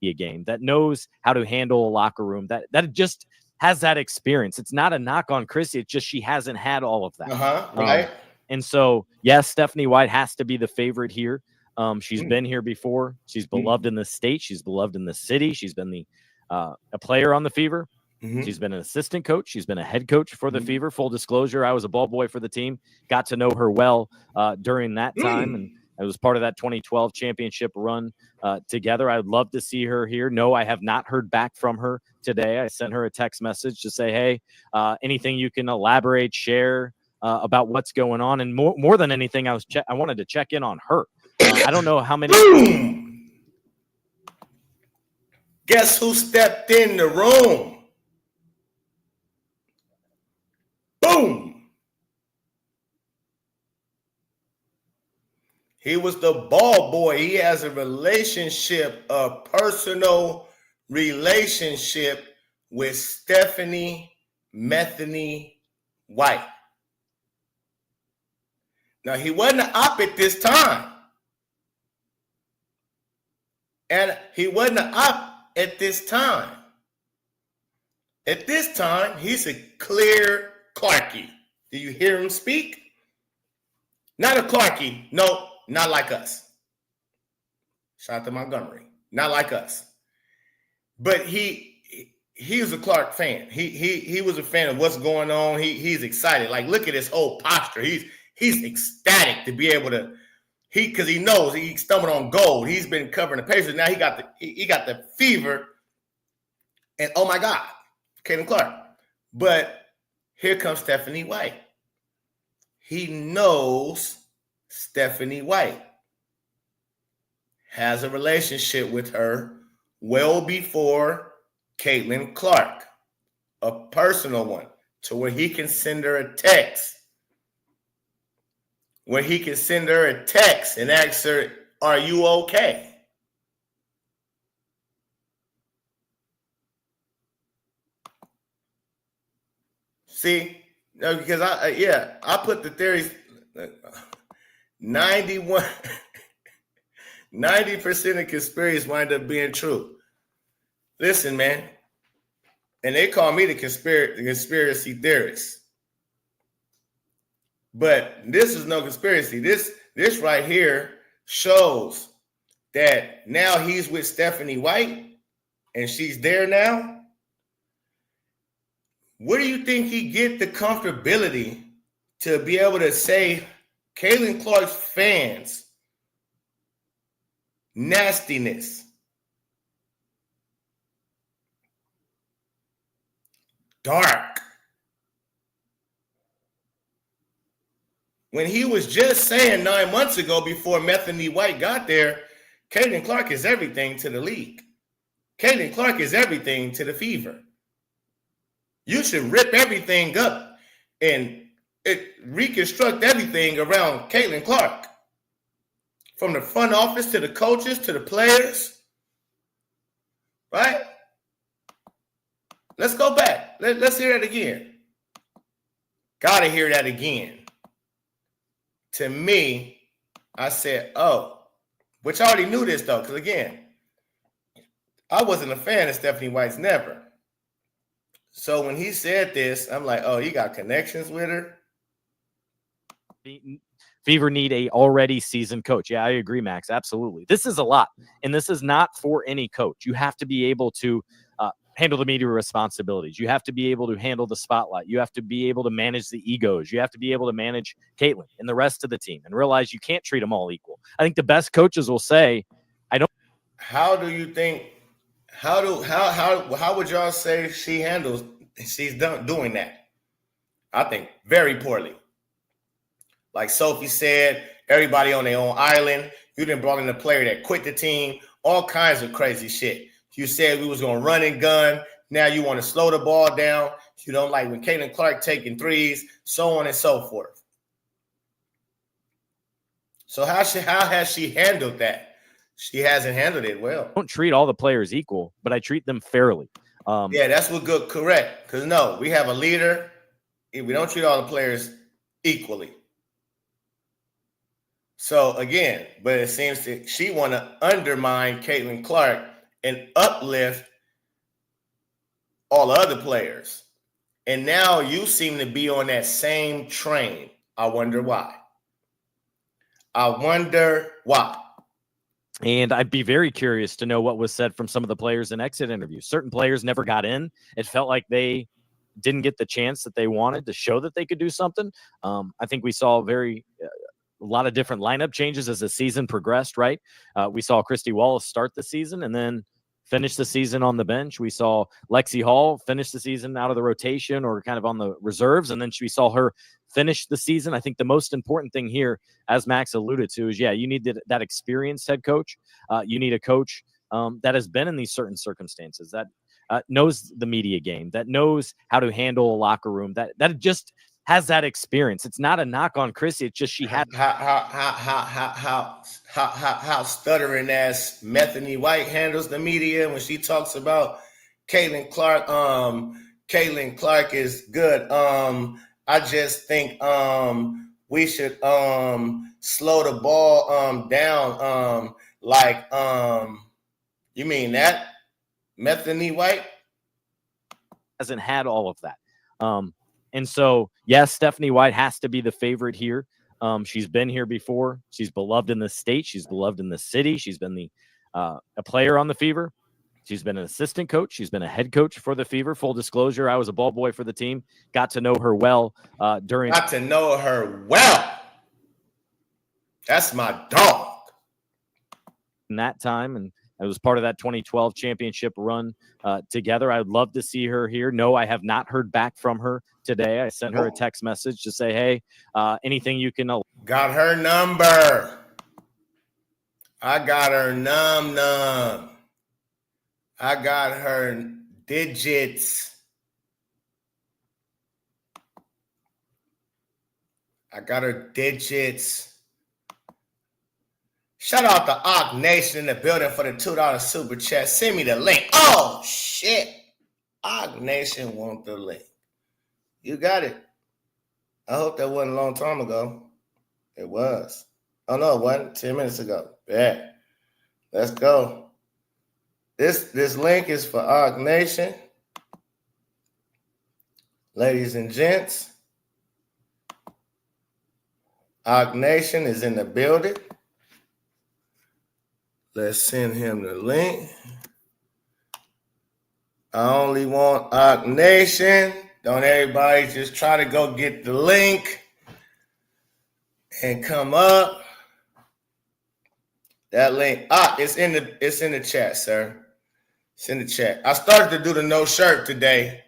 A game that knows how to handle a locker room, that just has that experience. It's not a knock on Chrissy. It's just she hasn't had all of that. Right. And so, yes, Stephanie White has to be the favorite here. She's been here before. She's beloved in the state. She's beloved in the city. She's been a player on the Fever. She's been an assistant coach. She's been a head coach for the Fever. Full disclosure, I was a ball boy for the team. Got to know her well during that time, and I was part of that 2012 championship run together. I'd love to see her here. No, I have not heard back from her today. I sent her a text message to say, hey, anything you can elaborate, share about what's going on. And more than anything, I wanted to check in on her. I don't know how many. Boom! Guess who stepped in the room? Boom! He was the ball boy. He has a relationship, a personal relationship with Stephanie Metheny White. Now, he wasn't an op at this time. And he wasn't an op at this time. At this time, he's a clear Clarkie. Do you hear him speak? Not a Clarkie. No. Not like us. Shout out to Montgomery. Not like us. But he was a Clark fan. He was a fan of what's going on. He's excited. Like, look at his whole posture. He's ecstatic to be able to. Because he knows he stumbled on gold. He's been covering the Pacers. Now he got the Fever. And oh my God, Caitlin Clark. But here comes Stephanie White. He knows Stephanie White, has a relationship with her well before Caitlin Clark, a personal one, to where he can send her a text. Where he can send her a text and ask her, are you okay? See, no, because I put the theories. 90% of conspiracies wind up being true. Listen, man, and they call me the conspiracy theorist. But this is no conspiracy. This right here shows that now he's with Stephanie White and she's there now. Where do you think he get the comfortability to be able to say Caitlin Clark's fans nastiness? Dark. When he was just saying 9 months ago before Metheny White got there, Caitlin Clark is everything to the league. Caitlin Clark is everything to the Fever. You should rip everything up and reconstruct everything around Caitlin Clark. From the front office to the coaches to the players. Right? Let's go back. Let's hear that again. Gotta hear that again. To me, I said, oh, which I already knew this though, because again, I wasn't a fan of Stephanie White's never. So when he said this, I'm like, oh, he got connections with her. Fever need a already seasoned coach. Yeah, I agree, Max. Absolutely. This is a lot. And this is not for any coach. You have to be able to handle the media responsibilities. You have to be able to handle the spotlight. You have to be able to manage the egos. You have to be able to manage Caitlin and the rest of the team and realize you can't treat them all equal. I think the best coaches will say, I don't. How do you think, how would y'all say she's doing that? I think very poorly. Like Sophie said, everybody on their own island. You done brought in a player that quit the team. All kinds of crazy shit. You said we was going to run and gun. Now you want to slow the ball down. You don't like when Caitlin Clark taking threes, so on and so forth. So how has she handled that? She hasn't handled it well. I don't treat all the players equal, but I treat them fairly. Yeah, that's what good. Correct. Because no, we have a leader. We don't treat all the players equally. So again, but it seems that she want to undermine Caitlin Clark and uplift all other players. And now you seem to be on that same train. I wonder why. And I'd be very curious to know what was said from some of the players in exit interviews. Certain players never got in. It felt like they didn't get the chance that they wanted to show that they could do something. I think we saw a lot of different lineup changes as the season progressed, right? We saw Christy Wallace start the season and then finish the season on the bench. We saw Lexi Hall finish the season out of the rotation or kind of on the reserves, and then we saw her finish the season. I think the most important thing here, as Max alluded to, is, you need that experienced head coach. You need a coach that has been in these certain circumstances, that knows the media game, that knows how to handle a locker room, that just has that experience. It's not a knock on Chrissy. It's just she had how stuttering ass Methany White handles the media when she talks about Caitlin Clark. Caitlin Clark is good. I just think we should slow the ball down. You mean that Methany White hasn't had all of that. And so, yes, Stephanie White has to be the favorite here. She's been here before. She's beloved in the state. She's beloved in the city. She's been a player on the Fever. She's been an assistant coach. She's been a head coach for the Fever. Full disclosure, I was a ball boy for the team. Got to know her well Got to know her well. That's my dog. In that time, and I was part of that 2012 championship run together. I would love to see her here. No, I have not heard back from her today. I sent her a text message to say, hey, anything you can. Got her number. I got her num. I got her digits. Shout out to Ock Nation in the building for the $2 super chat. Send me the link. Oh, shit. Ock Nation want the link. You got it. I hope that wasn't a long time ago. It was. Oh, no, it wasn't. 10 minutes ago. Yeah. Let's go. This link is for Ock Nation. Ladies and gents, Ock Nation is in the building. Let's send him the link. I only want Ock Nation. Don't everybody just try to go get the link and come up. That link, it's in the chat, sir. It's in the chat. I started to do the no shirt today,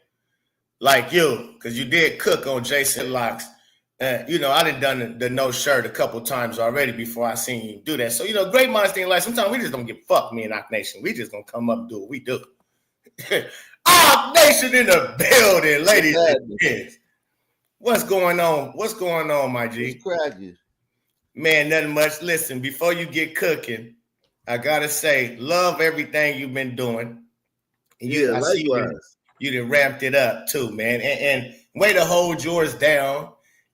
like you, because you did cook on Jason Locks. I done the no shirt a couple times already before I seen you do that. So, great minds think alike. Sometimes we just don't give fuck, me and Ock Nation. We just gonna come up and do what we do. Ock Nation in the building, ladies and gents. What's going on? What's going on, my G? Man, nothing much. Listen, before you get cooking, I gotta say, love everything you've been doing. Yeah, likewise. You done ramped it up too, man. And way to hold yours down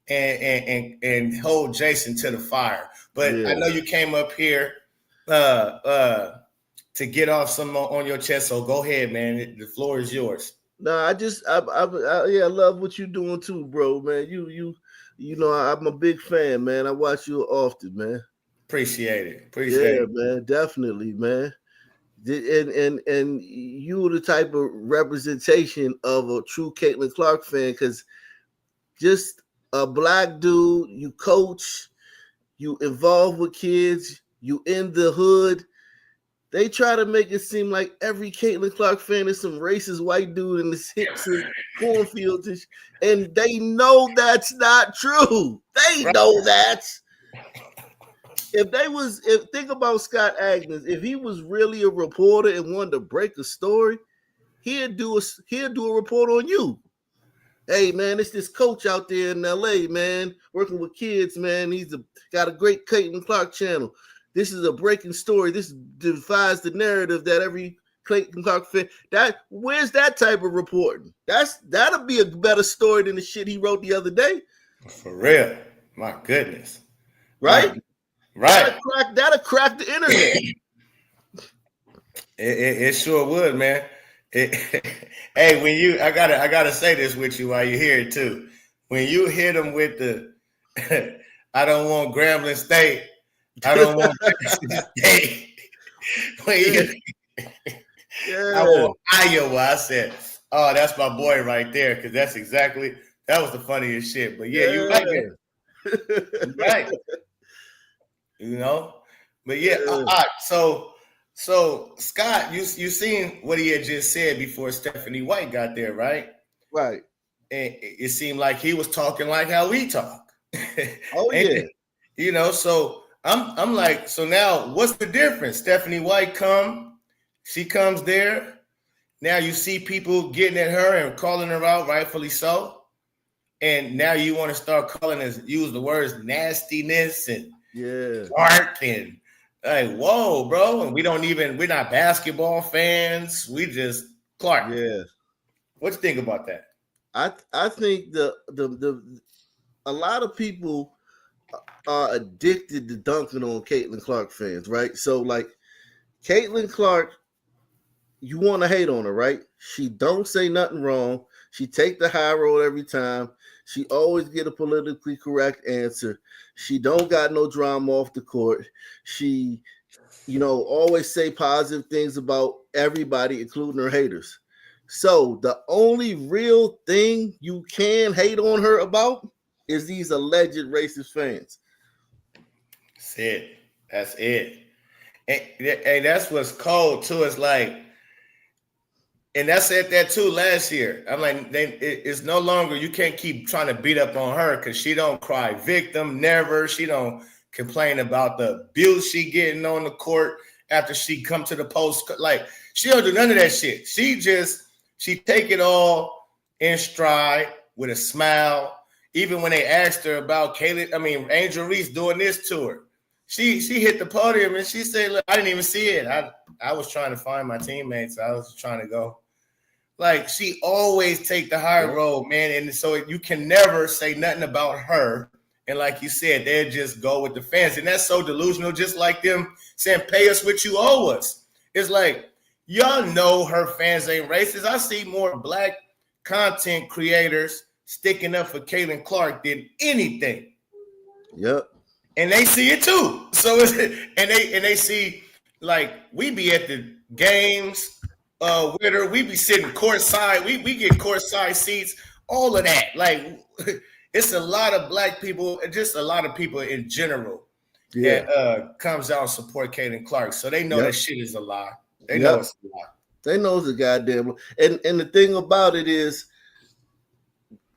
and hold Jason to the fire. But I know you came up here to get off some on your chest. So go ahead, man. The floor is yours. No, I love what you're doing too, bro, man. I'm a big fan, man. I watch you often, man. Appreciate it. Man, definitely, man. And you the type of representation of a true Caitlin Clark fan, because just a black dude, you coach, you involved with kids, you in the hood. They try to make it seem like every Caitlin Clark fan is some racist white dude in the hips and cornfields, and they know that's not true. They know that. Think about Scott Agness, if he was really a reporter and wanted to break a story, he'd do a report on you. Hey man, it's this coach out there in LA, man, working with kids, man. He's got a great Caitlin Clark channel. This is a breaking story. This defies the narrative that every Caitlin Clark fan. Where's that type of reporting? That'll be a better story than the shit he wrote the other day. For real. My goodness. Right? Right. That'll crack the internet. It sure would, man. Hey, I gotta say this with you while you hear it too. When you hit them with the I don't want Grambling State, I don't want State. I want Iowa. I said, oh, that's my boy right there, because that was the funniest shit. But yeah, you're right there. You're right. You know? But yeah, all right. So Scott, you seen what he had just said before Stephanie White got there, right? Right. And it seemed like he was talking like how we talk. Oh yeah. You know, so I'm like, so now what's the difference? Stephanie White she comes there. Now you see people getting at her and calling her out, rightfully so. And now you want to start use the words nastiness and dark and like, whoa, bro. And we're not basketball fans. We just Clark. Yeah. What you think about that? I think a lot of people are addicted to dunking on Caitlin Clark fans, right? So like Caitlin Clark, you want to hate on her, right? She don't say nothing wrong. She take the high road every time. She always get a politically correct answer. She don't got no drama off the court. She, always say positive things about everybody, including her haters. So the only real thing you can hate on her about is these alleged racist fans. That's it. And that's what's cold too. It's like, and I said that too last year. I'm like, it's no longer, you can't keep trying to beat up on her because she don't cry victim, never. She don't complain about the abuse she getting on the court after she come to the post. Like, she don't do none of that shit. She take it all in stride with a smile. Even when they asked her about Angel Reese doing this to her, she hit the podium and she said, look, I didn't even see it. I was trying to find my teammates. I was trying to go. Like, she always take the high road, man. And so you can never say nothing about her. And like you said, they'll just go with the fans. And that's so delusional, just like them saying, pay us what you owe us. It's like, y'all know her fans ain't racist. I see more black content creators sticking up for Caitlin Clark than anything. Yep. And they see it too. So they see, like, we be at the games with her. We be sitting courtside. We get courtside seats. All of that. Like, it's a lot of black people, just a lot of people in general that comes out and support Caitlin Clark. So they know that shit is a lie. They know it's a lie. They know it's a goddamn lie. And the thing about it is,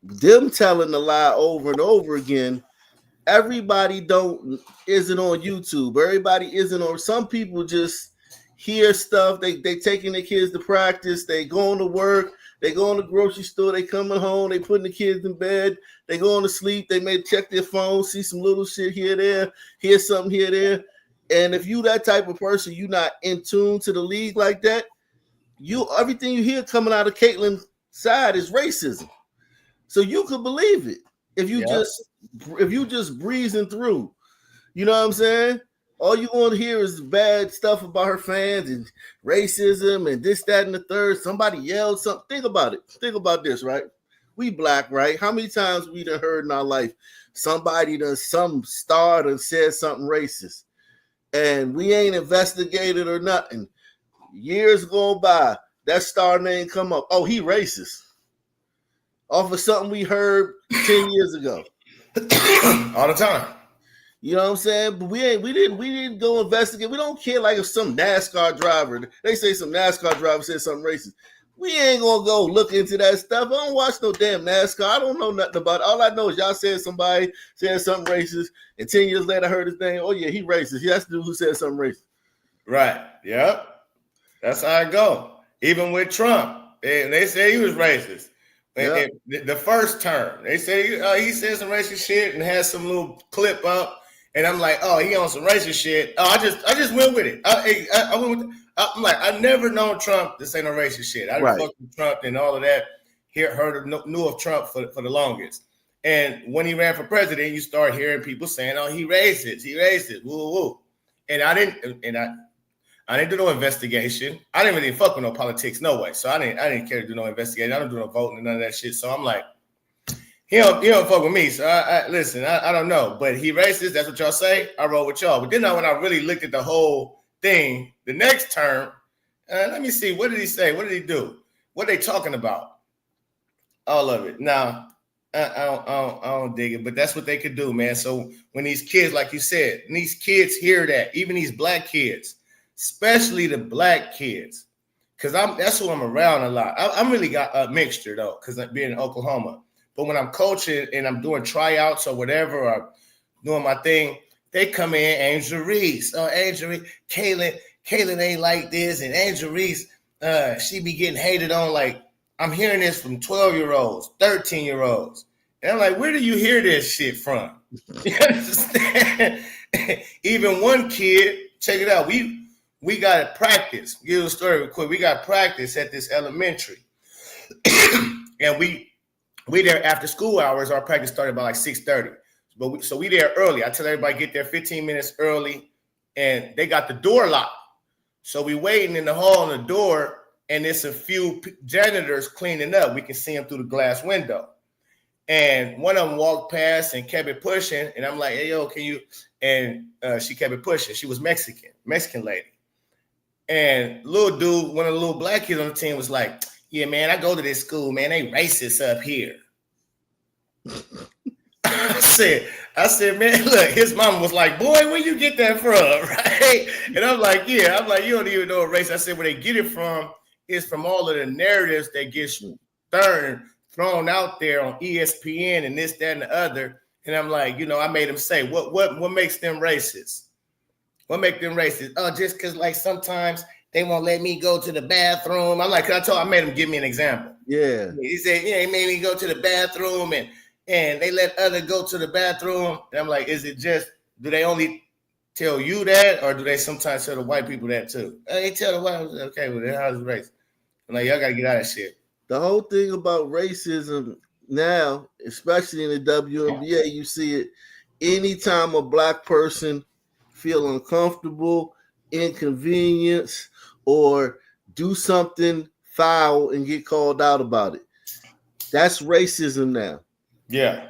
them telling the lie over and over again. Everybody isn't on YouTube. Everybody isn't on. Some people just hear stuff. They taking their kids to practice. They going to work. They go in the grocery store. They coming home. They putting the kids in bed. They going to sleep. They may check their phone, see some little shit here, there, hear something here, there. And if you that type of person, you not in tune to the league like that, everything you hear coming out of Caitlin's side is racism. So you could believe it if you just breezing through. You know what I'm saying? All you want to hear is bad stuff about her fans and racism and this, that, and the third. Somebody yelled something. Think about it. Think about this, right? We black, right? How many times we done heard in our life some star done said something racist, and we ain't investigated or nothing. Years go by, that star name come up. Oh, he racist. Off of something we heard 10 years ago. All the time. You know what I'm saying? But we didn't go investigate. We don't care like if some NASCAR driver, they say some NASCAR driver said something racist. We ain't gonna go look into that stuff. I don't watch no damn NASCAR. I don't know nothing about it. All I know is y'all said somebody said something racist, and 10 years later I heard his name. Oh yeah, he racist. That's the dude who said something racist. Right. Yep. That's how it go. Even with Trump, they say he was racist. Yeah. The first term, they say he said some racist shit and had some little clip up, and I'm like, oh, he on some racist shit. Oh, I just went with it. I went with. I'm like, I never known Trump to say no racist shit. I didn't fuck with Trump and all of that. Knew of Trump for the longest. And when he ran for president, you start hearing people saying, "Oh, he racist, woo woo." And I didn't do no investigation. I didn't really fuck with no politics, no way. So I didn't care to do no investigation. I don't do no voting and none of that shit. So I'm like, he don't fuck with me. So listen, I don't know. But he racist, that's what y'all say. I roll with y'all. But then when I really looked at the whole thing, the next term, let me see, what did he say? What did he do? What are they talking about? All of it. Now, I don't dig it, but that's what they could do, man. So when these kids, like you said, and these kids hear that, even these black kids, especially the black kids, because that's who I'm around a lot. I'm really got a mixture though, because I'm being in Oklahoma. But when I'm coaching and I'm doing tryouts or whatever, or doing my thing, they come in, Angel Reese, Kaylin ain't like this, and Angel Reese, she be getting hated on. Like, I'm hearing this from 12-year-olds, 13-year-olds. And I'm like, where do you hear this shit from? You understand? Even one kid, check it out. We got to practice. Give you a story real quick. We got practice at this elementary. And we there after school hours. Our practice started by like 6:30. So we there early. I tell everybody get there 15 minutes early. And they got the door locked. So we waiting in the hall on the door. And there's a few janitors cleaning up. We can see them through the glass window. And one of them walked past and kept it pushing. And I'm like, hey, yo, can you? And she kept it pushing. She was Mexican lady. And little dude, one of the little black kids on the team was like, yeah, man, I go to this school, man. They racist up here. I said, man, look, his mama was like, boy, where you get that from? Right? And I'm like, yeah. I'm like, you don't even know what race. I said, where they get it from is from all of the narratives that get thrown out there on ESPN and this, that, and the other. And I'm like, I made him say, what makes them racist? What makes them racist? Oh, just because like sometimes they won't let me go to the bathroom. I'm like, I made him give me an example. Yeah. He said, he made me go to the bathroom and they let other go to the bathroom. And I'm like, is it just, do they only tell you that, or do they sometimes tell the white people that too? They tell the white people, okay, well, how's race? I'm like, y'all got to get out of shit. The whole thing about racism now, especially in the WNBA, you see it anytime a black person feel uncomfortable, inconvenience, or do something foul and get called out about it. That's racism now. Yeah.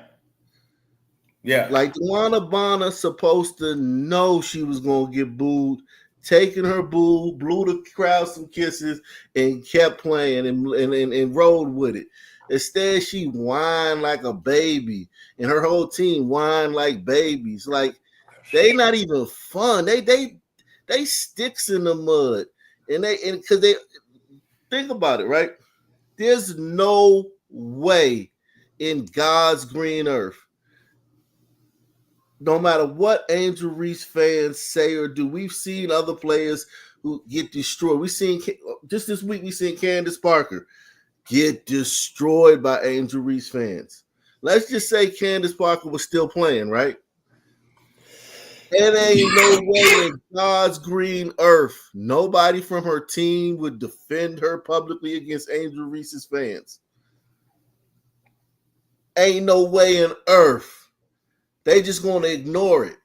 Yeah. Like Luana Bonner supposed to know she was going to get booed, taking her boo, blew the crowd some kisses, and kept playing and rode with it. Instead, she whined like a baby, and her whole team whined like babies. Like, they not even fun. They sticks in the mud. And because they think about it, right? There's no way in God's green earth, no matter what Angel Reese fans say or do, we've seen other players who get destroyed. We've seen just this week, we seen Candace Parker get destroyed by Angel Reese fans. Let's just say Candace Parker was still playing, right? It ain't no way in God's green earth nobody from her team would defend her publicly against Angel Reese's fans. Ain't no way in earth. They just going to ignore it.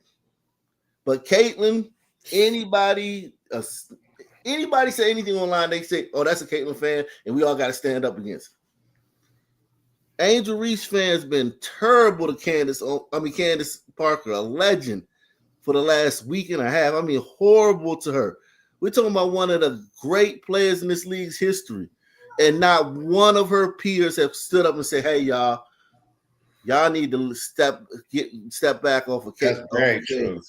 But Caitlyn, anybody say anything online, they say, oh, that's a Caitlyn fan, and we all got to stand up against it. Angel Reese fans been terrible to Candace Parker, a legend for the last week and a half. I mean, horrible to her. We're talking about one of the great players in this league's history, and not one of her peers have stood up and said, hey, y'all need to step back off of Candace. That's very true.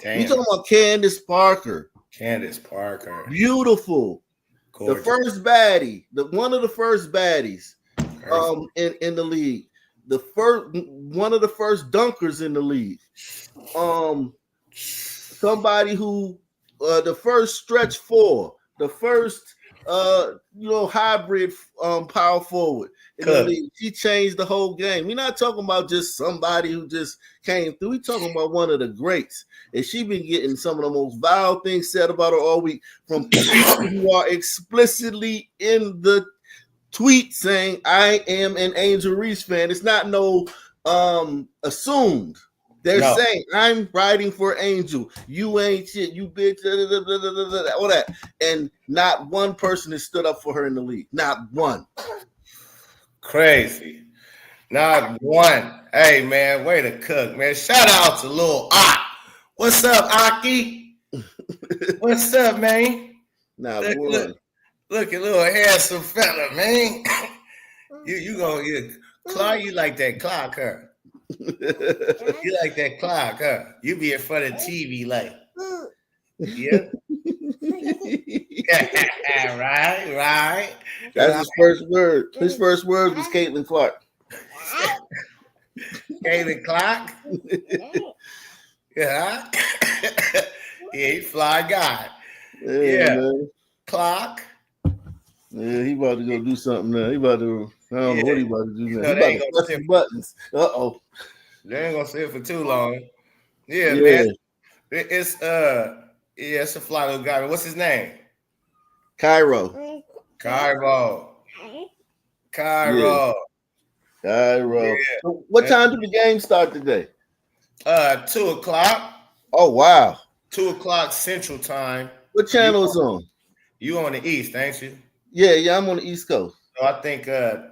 You talking about Candace Parker. Candace Parker. Beautiful. Gorgeous. The first baddie, one of the first baddies in the league. One of the first dunkers in the league. Somebody who the first stretch four, the first hybrid power forward in the league. She changed the whole game. We're not talking about just somebody who just came through. We're talking about one of the greats. And she been getting some of the most vile things said about her all week from people who are explicitly in the tweet saying, I am an Angel Reese fan. It's not no assumed. They're saying, I'm riding for Angel. You ain't shit. You bitch. All that. And not one person has stood up for her in the league. Not one. Crazy. Not one. Hey, man, way to cook, man. Shout out to Lil Ak. What's up, Aki? What's up, man? Nah, look at little handsome fella, man. you gonna Clark, you like that clock, huh? You like that clock, huh? You be in front of TV like, yeah. right. That's his first word. His first word was Caitlin Clark. Caitlin Clark? Yeah. Yeah, he fly guy. Yeah. Man. Clock. Yeah, he about to go do something now. He about to, I don't know what he about to do now. No, he about to press the buttons. Uh-oh. They ain't gonna sit for too long. Yeah, man. It's it's a fly little guy. What's his name? Cairo. Yeah. So what time did the game start today? 2:00. Oh wow. 2:00 Central Time. What channel is on? You on the East, ain't you? Yeah, I'm on the East Coast. So I think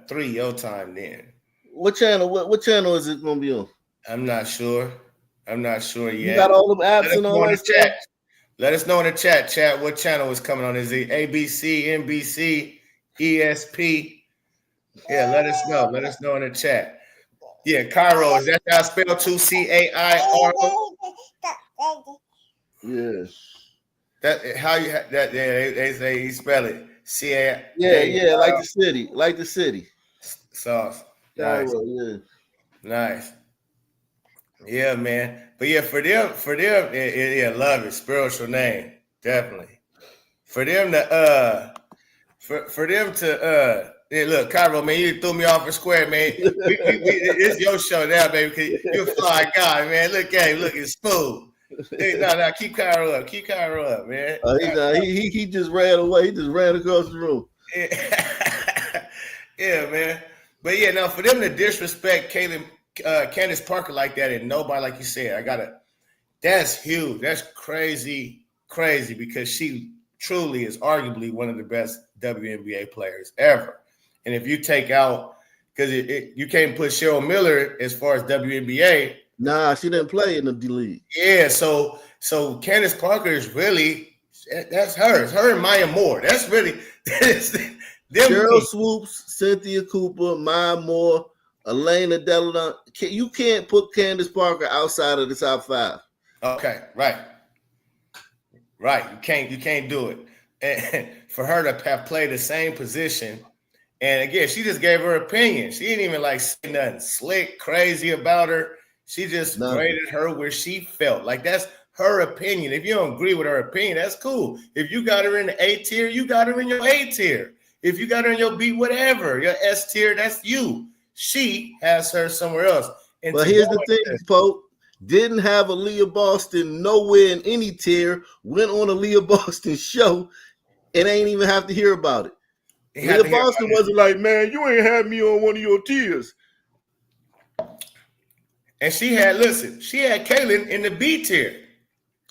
3 your time then. What channel? What channel is it gonna be on? I'm not sure yet. You got all them apps and all that stuff? Let us know in the chat what channel is coming on. Is it ABC, NBC, ESP? Yeah, let us know. Let us know in the chat. Yeah, Cairo, is that how I spell 2 CAIRO? Yeah. That how you that they say you spell it. CA. Yeah, like the city. Sauce. Nice. Nice. Yeah, man. But yeah, for them, love it. Spiritual name, definitely. For them to yeah, look, Cairo, man, you threw me off the square, man. It's your show now, baby. You're a fly guy, man. Look at him, looking smooth. Hey, no, keep Cairo up, man. He just ran away. He just ran across the room. Yeah, man. But yeah, now for them to disrespect Candace Parker like that, and nobody, like you said, that's huge. That's crazy, because she truly is arguably one of the best WNBA players ever. And if you take out, because you can't put Cheryl Miller as far as WNBA. Nah, she didn't play in the D League. Yeah, so Candace Parker is really, that's her. It's her and Maya Moore. That's really Cheryl Swoops, Cynthia Cooper, Maya Moore, Elena Deladon. You can't put Candace Parker outside of the top 5. Okay, right. You can't do it. And for her to have played the same position, and again, she just gave her opinion. She didn't even say nothing slick, crazy about her. She just rated her where she felt. Like, that's her opinion. If you don't agree with her opinion, that's cool. If you got her in the A tier, you got her in your A tier. If you got her in your B, whatever, your S tier, that's you. She has her somewhere else. And but here's the thing, Pope. Didn't have a Leah Boston nowhere in any tier, went on a Leah Boston show, and ain't even have to hear about it. Leah Boston wasn't like, man, you ain't had me on one of your tiers. And she had Caitlin in the B tier.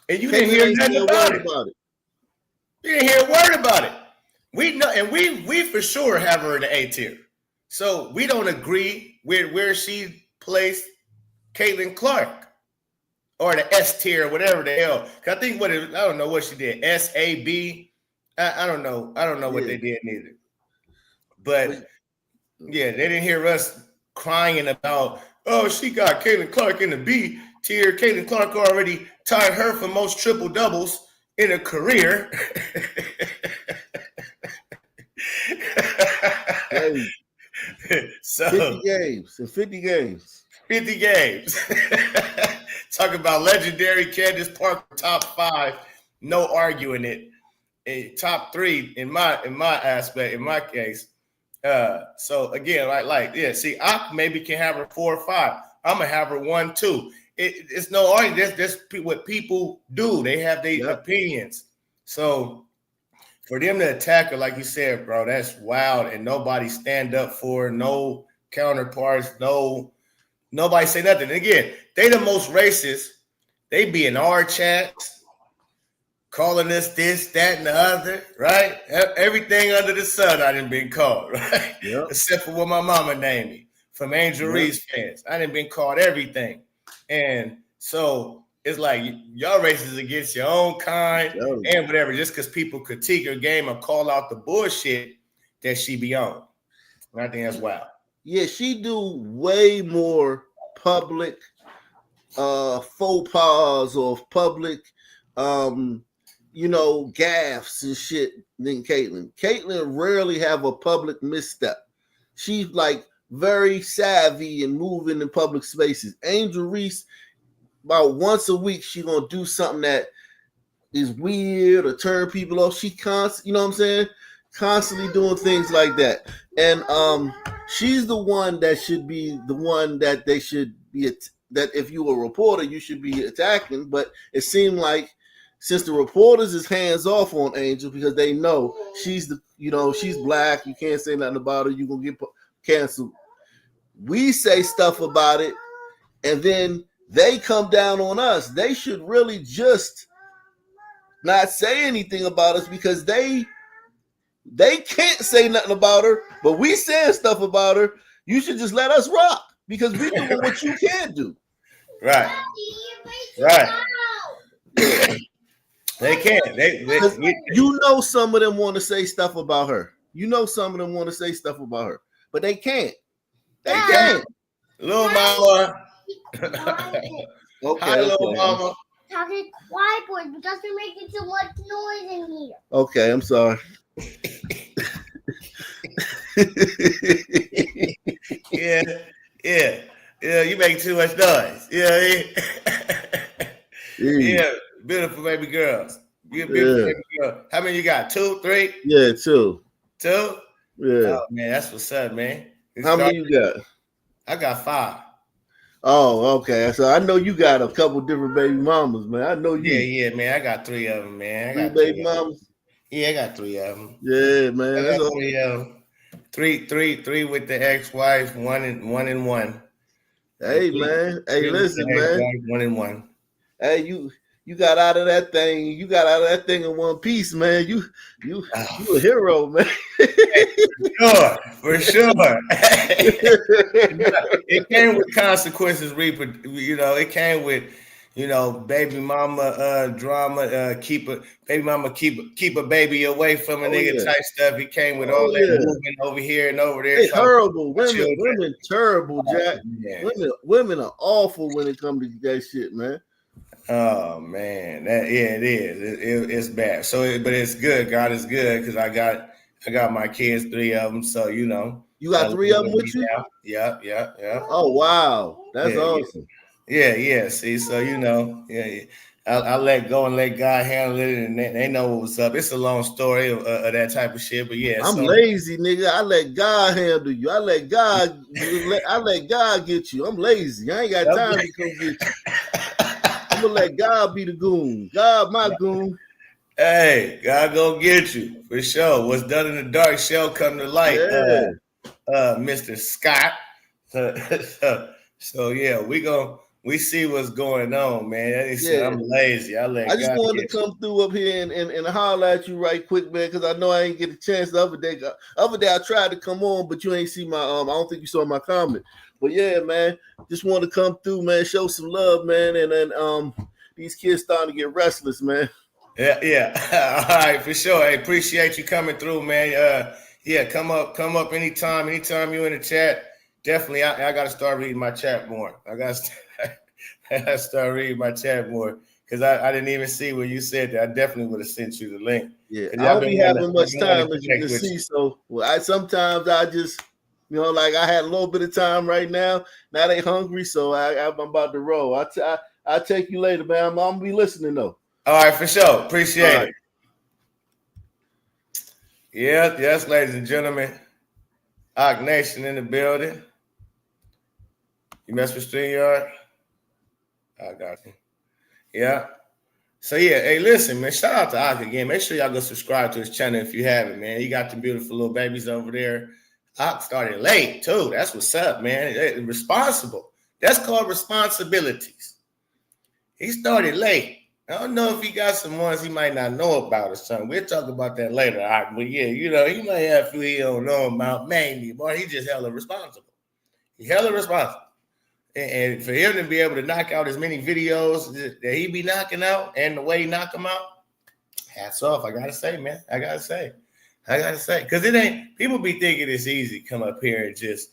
And you didn't hear nothing about it. You didn't hear a word about it. We know, and we for sure have her in the A tier. So we don't agree with where she placed Caitlin Clark or the S tier or whatever the hell. I think I don't know what she did. SAB. I don't know. I don't know what they did neither. But yeah, they didn't hear us crying about, oh, she got Caitlin Clark in the B tier. Caitlin Clark already tied her for most triple doubles in a career. So 50 games. 50 games. Talk about legendary Candace Parker, top 5. No arguing it. top 3 in my aspect, in my case. So again, see, I maybe can have her 4 or 5. I'm gonna have her 1, 2. It's no argument. That's what people do. They have their opinions. So for them to attack her, like you said, bro, that's wild. And nobody stand up for her, no counterparts, nobody say nothing. And again, they the most racist. They be in our chats, calling us this, that, and the other, right? Everything under the sun I done been called, right? Yep. Except for what my mama named me. From Angel Reese fans, I done been called everything. And so it's like y'all racist against your own kind and whatever, just because people critique her game or call out the bullshit that she be on. And I think that's wild. Yeah, she do way more public faux pas or public gaffes and shit than Caitlyn. Caitlyn rarely have a public misstep. She's like very savvy and moving in public spaces. Angel Reese, about once a week, she gonna do something that is weird or turn people off. She constantly doing things like that. And she's the one that should be the one that they should be that if you were a reporter, you should be attacking. But it seemed like since the reporters is hands off on Angel because they know she's she's black, you can't say nothing about her, you're gonna get canceled. We say stuff about it, and then they come down on us. They should really just not say anything about us because they can't say nothing about her, but we saying stuff about her. You should just let us rock because we doing what you can't do. Right. They can't. Some of them want to say stuff about her. But they can't. They can't. Little mama. Okay, hi, little mama. Talking quiet, boys, because we're making too much noise in here. Okay, I'm sorry. Yeah. You make too much noise. Yeah. Beautiful baby girls. You're beautiful baby girl. How many you got? 2, 3? Yeah, 2. 2? Yeah. Oh man, that's what's up, man. How many you got? I got 5. Oh, okay. So I know you got a couple different baby mamas, man. I know you. Yeah, man. I got 3 of them, man. I got 3 baby mamas. Yeah, I got 3 of them. Yeah, man. I got 3 of them. Three with the ex-wife, one and one. Hey, man. Hey, listen, man. 1 and 1. Hey, you got out of that thing. You got out of that thing in one piece, man. You a hero, man. For sure. It came with consequences, Reaper. It came with, baby mama drama. Keep a baby away from a nigga type stuff. It came with all that moving over here and over there. It's horrible. Women terrible, Jack. Women are awful when it comes to that shit, man. Oh man, it is. It's bad. But it's good. God is good because I got my kids, 3 of them. So you got 3 of them with you. Yeah. Oh wow, that's awesome. Yeah. See, so I let go and let God handle it, and they know what was up. It's a long story of that type of shit, but yeah. I'm lazy, nigga. I let God handle you. I let God get you. I'm lazy. I ain't got time to come get you. I'm gonna let God be the goon. God, my goon. Hey, God gonna get you for sure. What's done in the dark shall come to light. Yeah. Mr. Scott. So yeah, we see what's going on, man. I'm lazy. I just wanted to come through up here and holler at you right quick, man, because I know I ain't get a chance the other day. The other day I tried to come on, but you ain't see my I don't think you saw my comment. But yeah, man, just want to come through, man, show some love, man, and then these kids starting to get restless, man. Yeah. All right, for sure. I appreciate you coming through, man. Come up anytime you in the chat. Definitely, I got to start reading my chat more. I got to start reading my chat more because I didn't even see when you said that. I definitely would have sent you the link. Yeah, I don't be having much time, as you can see. So sometimes I just, like I had a little bit of time right now. Now they hungry, so I'm about to roll. I'll take you later, man. I'm gonna be listening though. All right, for sure. Appreciate it. Yes, ladies and gentlemen. Agness in the building. You mess with StreamYard? I got you. Yeah. So yeah, hey, listen, man. Shout out to Ak again. Make sure y'all go subscribe to his channel if you haven't, man. He got the beautiful little babies over there. Ak started late too. That's what's up, man. Hey, responsible. That's called responsibilities. He started late. I don't know if he got some ones he might not know about or something. We'll talk about that later. Ak. But yeah, you know, he might have a few he don't know about. Mainly, boy, he just hella responsible. He hella responsible. And for him to be able to knock out as many videos that he be knocking out and the way he knock them out, hats off. I gotta say, man. I gotta say. Because it ain't, people be thinking it's easy to come up here and just,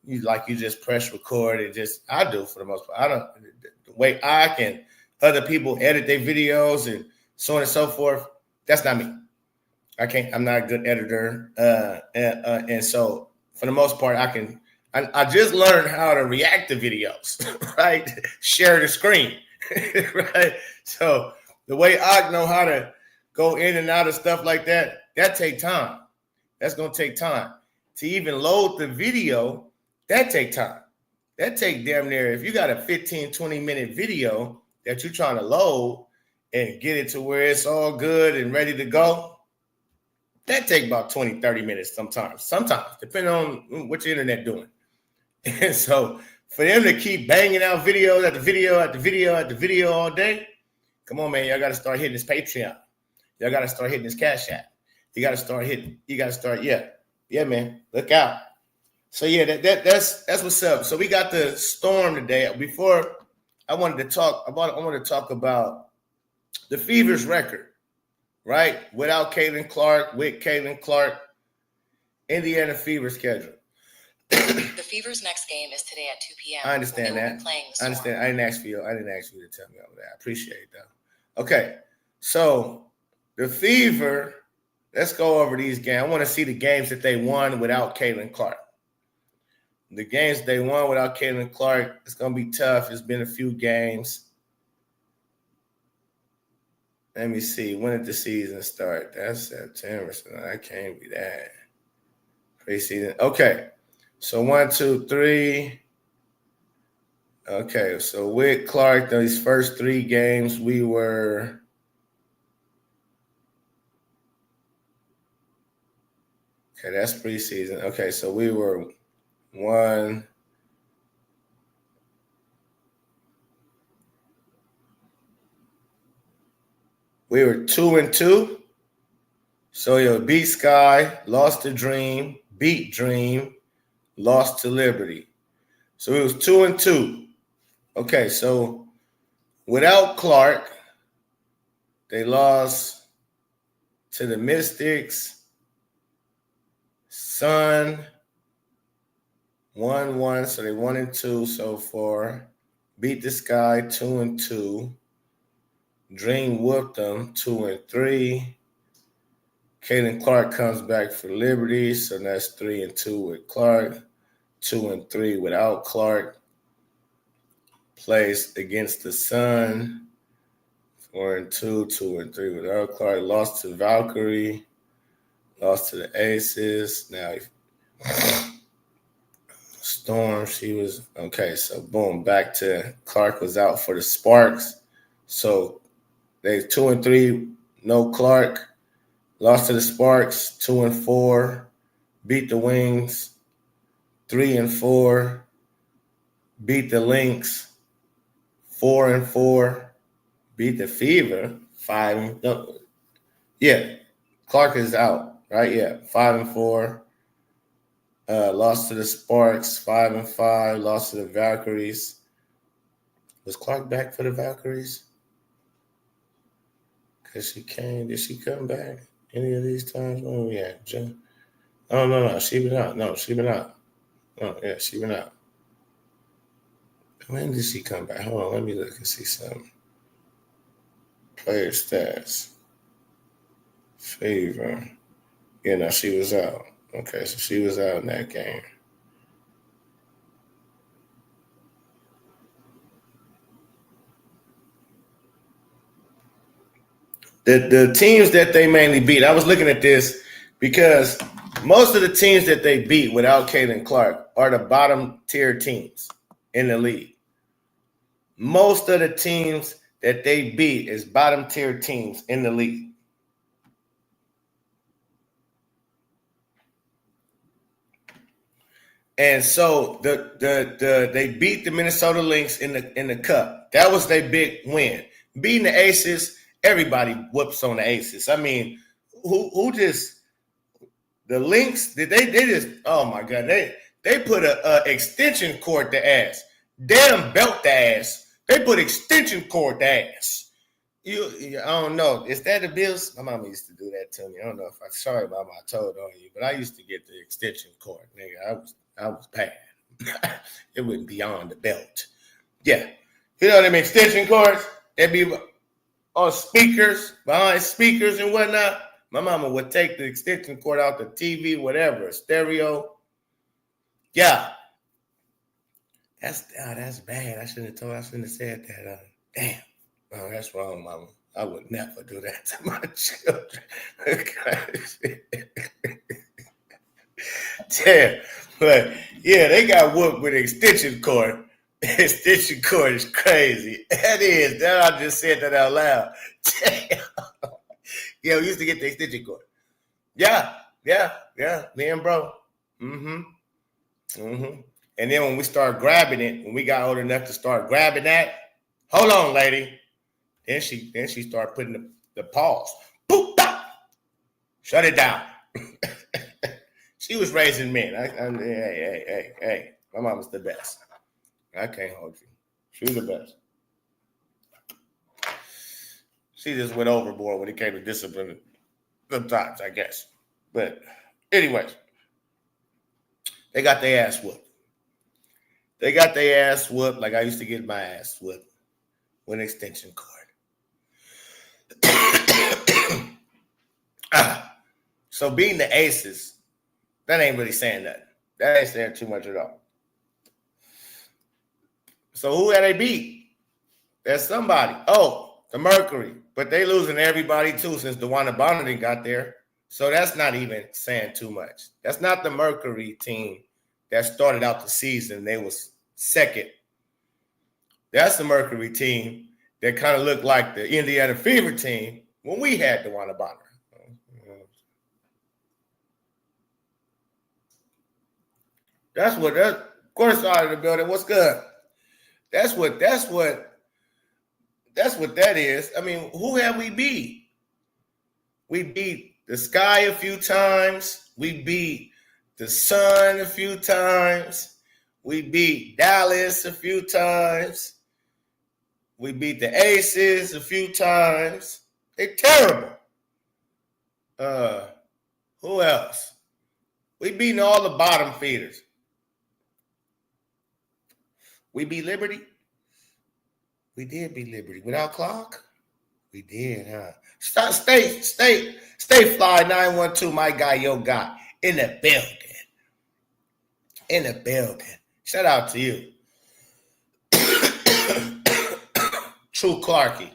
you just press record and just, I do for the most part. I don't, the way I can, other people edit their videos and so on and so forth, that's not me. I'm not a good editor. And so for the most part, I just learned how to react to videos, right? Share the screen, right? So the way I know how to go in and out of stuff like that take time. That's going to take time. To even load the video, that take time. That take damn near, if you got a 15, 20-minute video that you're trying to load and get it to where it's all good and ready to go, that take about 20, 30 minutes sometimes, depending on what your internet doing. And so for them to keep banging out video after video after video after video all day, come on, man, y'all got to start hitting this Patreon. Y'all got to start hitting this Cash App. Yeah, man, look out. So yeah, that's what's up. So we got the storm today. Before I wanted to talk about the Fever's record, right? Without Caitlin Clark, with Caitlin Clark, Indiana Fever schedule. The Fever's next game is today at 2 p.m. I understand that. I understand. I didn't ask you to tell me all that. I appreciate it, though. Okay, so the Fever, let's go over these games. I want to see the games that they won without Caitlin Clark. The games they won without Caitlin Clark, it's going to be tough. It's been a few games. Let me see. When did the season start? That's September, so that can't be that. Preseason. Okay. So 1, 2, 3. Okay, so with Clark, these first 3 games, we were okay. That's preseason. Okay, so we were 1. We were 2-2. So you beat Sky, lost to Dream, beat Dream, lost to Liberty. So it was 2-2. Okay, so without Clark, they lost to the Mystics, Sun, 1-1. So they 1-2 so far. Beat the Sky 2-2. Dream whooped them 2-3. Caitlin Clark comes back for Liberty, so that's 3-2 with Clark, 2-3 without Clark. Plays against the Sun, 4-2, 2-3 without Clark. Lost to Valkyrie, lost to the Aces. Now Storm, she was okay. So boom, back to Clark was out for the Sparks. So they 2-3, no Clark. Lost to the Sparks, 2-4. Beat the Wings, 3-4. Beat the Lynx, 4-4. Beat the Fever, 5. No, yeah, Clark is out, right? Yeah, 5-4. Lost to the Sparks, 5-5. Lost to the Valkyries. Was Clark back for the Valkyries? Because she came. Did she come back any of these times? Where we at? Oh, no. She been out. No, she been out. Oh, yeah, she been out. When did she come back? Hold on. Let me look and see something. Player stats. Fever. Yeah, no, she was out. Okay, so she was out in that game. The teams that they mainly beat, I was looking at this because most of the teams that they beat without Caitlin Clark are the bottom tier teams in the league. Most of the teams that they beat is bottom tier teams in the league. And so they beat the Minnesota Lynx in the cup. That was their big win. Beating the Aces, everybody whoops on the Aces. I mean, who just the Lynx? Did they just? Oh my God, they put a extension cord to ass. Damn belt to ass. They put extension cord to ass. I don't know. Is that the Bills? My mama used to do that to me. I don't know if sorry about my told on you, but I used to get the extension cord. Nigga, I was bad. It went beyond the belt. Yeah. You know them extension cords? They'd be on speakers, behind speakers and whatnot. My mama would take the extension cord out the TV, whatever, stereo. Yeah. That's bad. I shouldn't have said that. Damn. Oh, that's wrong, mama. I would never do that to my children. Damn. But yeah, they got whooped with extension cord. Extension cord is crazy. That is. I just said that out loud. Damn. Yeah, we used to get the extension cord. Yeah. Me and bro. And then when we started grabbing it, when we got old enough to start grabbing that, hold on, lady. Then she started putting the pause. Boop, bop. Shut it down. She was raising men. Hey. My mama's the best. I can't hold you. She was the best. She just went overboard when it came to discipline sometimes, I guess. But anyways, they got their ass whooped. They got their ass whooped like I used to get my ass whooped with an extension cord. So beating the Aces, that ain't really saying nothing. That ain't saying too much at all. So who had they beat? There's somebody. Oh, the Mercury. But they losing everybody too since DeWanda Bonner got there. So that's not even saying too much. That's not the Mercury team that started out the season. They was second. That's the Mercury team that kind of looked like the Indiana Fever team when we had DeWanda Bonner. That's what quarter side of the building. What's good? That's what that is. I mean, who have we beat? We beat the Sky a few times. We beat the Sun a few times. We beat Dallas a few times. We beat the Aces a few times. They're terrible. Who else? We beating all the bottom feeders. We beat Liberty. We did beat Liberty. Without Clark? We did, huh? Stay fly 912, my guy, your guy. In the building. Shout out to you. True Clarky.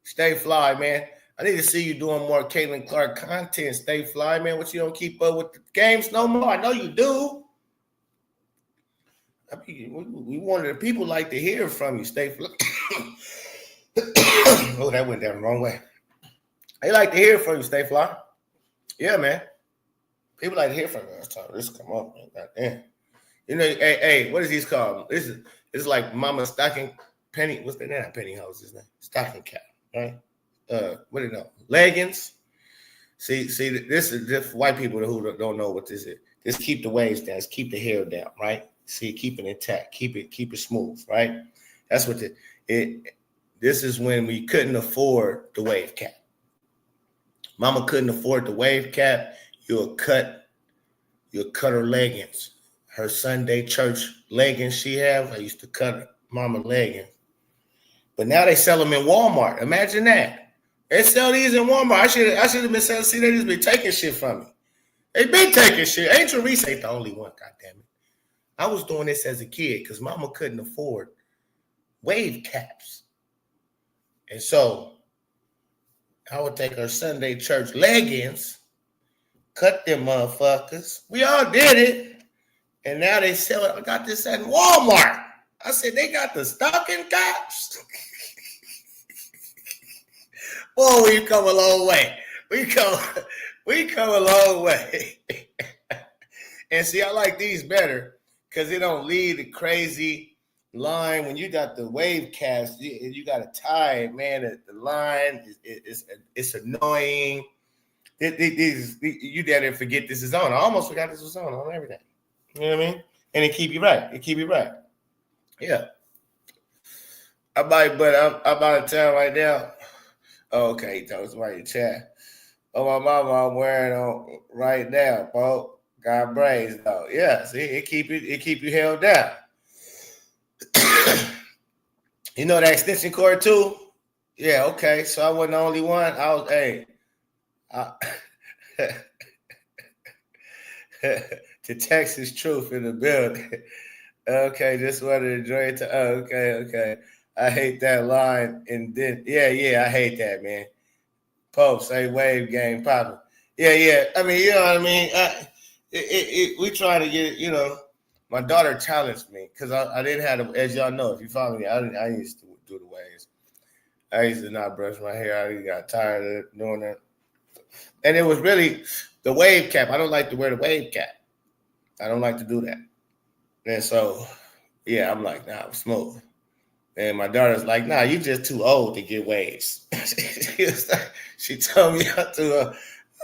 Stay fly, man. I need to see you doing more Caitlin Clark content. Stay fly, man. What, you don't keep up with the games no more? I know you do. I mean, we wanted the people like to hear from you. Stay fly. Oh, that went down the wrong way. They like to hear from you. Stay fly. Yeah, man. People like to hear from you. This come up, man. God damn. You know, hey, what is these called? It's like Mama Stocking Penny. What's the name? Penny House's name. Stocking cap, right? What do you know? Leggings. See, this is just white people who don't know what this is. Just keep the waves down. Just keep the hair down, right? See, keep it intact. Keep it smooth, right? That's what this is when we couldn't afford the wave cap. Mama couldn't afford the wave cap. You'll cut her leggings. Her Sunday church leggings she have. I used to cut Mama leggings. But now they sell them in Walmart. Imagine that. They sell these in Walmart. I should have been selling. See, they just been taking shit from me. They been taking shit. Angel Reese ain't the only one, goddammit. I was doing this as a kid because Mama couldn't afford wave caps. And so I would take her Sunday church leggings, cut them motherfuckers. We all did it. And now they sell it. I got this at Walmart. I said, they got the stocking caps? Boy, we come a long way. We come a long way. And see, I like these better because they don't lead the crazy line. When you got the wave cast, you got to tie it, man. The line it's annoying. You dare forget this is on. I almost forgot this was on everything. You know what I mean? And it keep you right. Yeah. I'm out of town right now. Oh, okay, he told us about your chat. Oh, my mama, I'm wearing on right now, bro. Got braids though. Yeah, see, it keep you held down. You know that extension cord too? Yeah, okay. So I wasn't the only one. I was the Texas truth in the building. Okay, just wanted to enjoy it. Okay. I hate that line. And then, yeah, I hate that, man. Pope, say wave game popping. Yeah. I mean, you know what I mean? We try to get it, you know. My daughter challenged me because I didn't have, as y'all know, if you follow me, I used to do the waves. I used to not brush my hair. I got tired of doing that. And it was really the wave cap. I don't like to wear the wave cap. I don't like to do that. And so, yeah, I'm like, nah, I'm smooth. And my daughter's like, nah, you just too old to get waves. She told me how to, I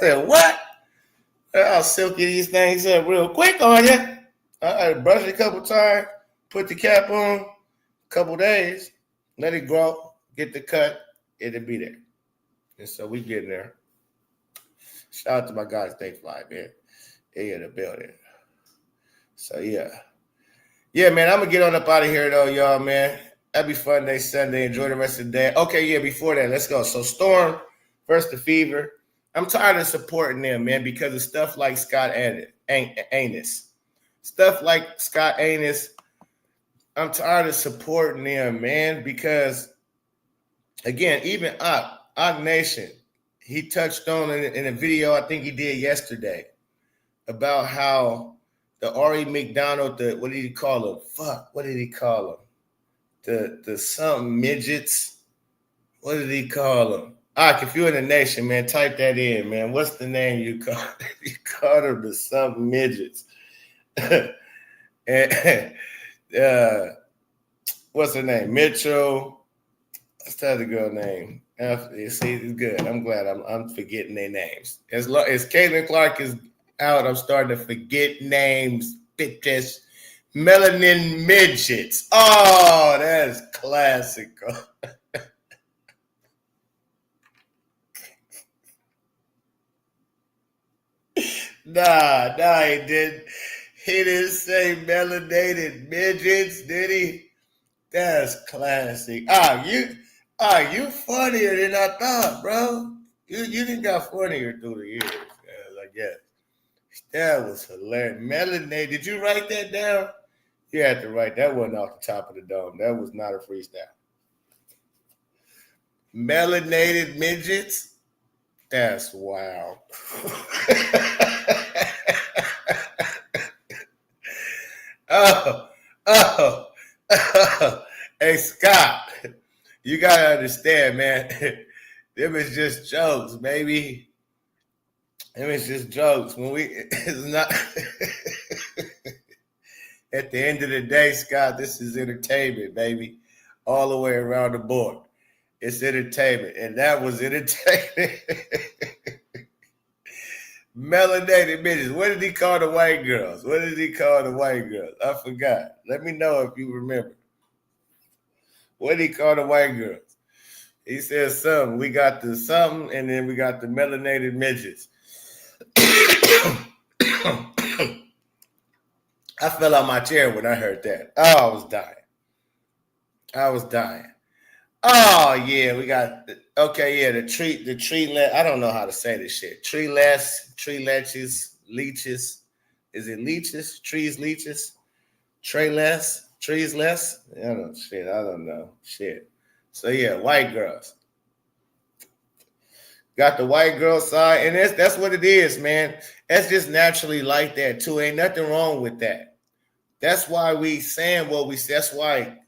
said, what? I'll silky these things up real quick on you. I had to brush it a couple times, put the cap on, a couple days, let it grow, get the cut, it'll be there. And so we getting there. Shout out to my guys, Thank Fly, man. They in the building. So, yeah. Yeah, man, I'm going to get on up out of here, though, y'all, man. Happy fun day Sunday. Enjoy the rest of the day. Okay, yeah, before that, let's go. So, Storm versus the Fever. I'm tired of supporting them, man, because of stuff like Scott Agness. Stuff like Scott Agness, I'm tired of supporting them, man, because, again, even Ogg Nation, he touched on in a video I think he did yesterday about how the R.E. McDonald, what did he call him? What did he call him? The something midgets. What did he call them? If you're in the nation, man, type that in, man. What's the name you call? You called them the something midgets. And what's her name? Mitchell. What's the other girl name? You see, it's good. I'm glad I'm forgetting their names. As Caitlin Clark is out, I'm starting to forget names, bitches. Melanin midgets. Oh, that is classical. Nah, he didn't. He didn't say melanated midgets, did he? That's classic. You funnier than I thought, bro. You didn't got funnier through the years, I guess. That was hilarious. Melanated. Did you write that down? You had to write that one off the top of the dome. That was not a freestyle. Melanated midgets? That's wild. Oh. Hey, Scott, you got to understand, man. Them is just jokes, baby. Them is just jokes. It's not... At the end of the day, Scott, this is entertainment, baby. All the way around the board. It's entertainment. And that was entertainment. Melanated midgets. What did he call the white girls? I forgot. Let me know if you remember. What did he call the white girls? He said something. We got the something, and then we got the melanated midgets. I fell out my chair when I heard that. Oh, I was dying. Oh, yeah, we got, the tree, I don't know how to say this shit. Tree leeches. Is it leeches? Trees, leeches? Trees less? I don't know. Shit. So, yeah, white girls. Got the white girl side, and that's what it is, man. That's just naturally like that too. Ain't nothing wrong with that. That's why we saying what we. That's why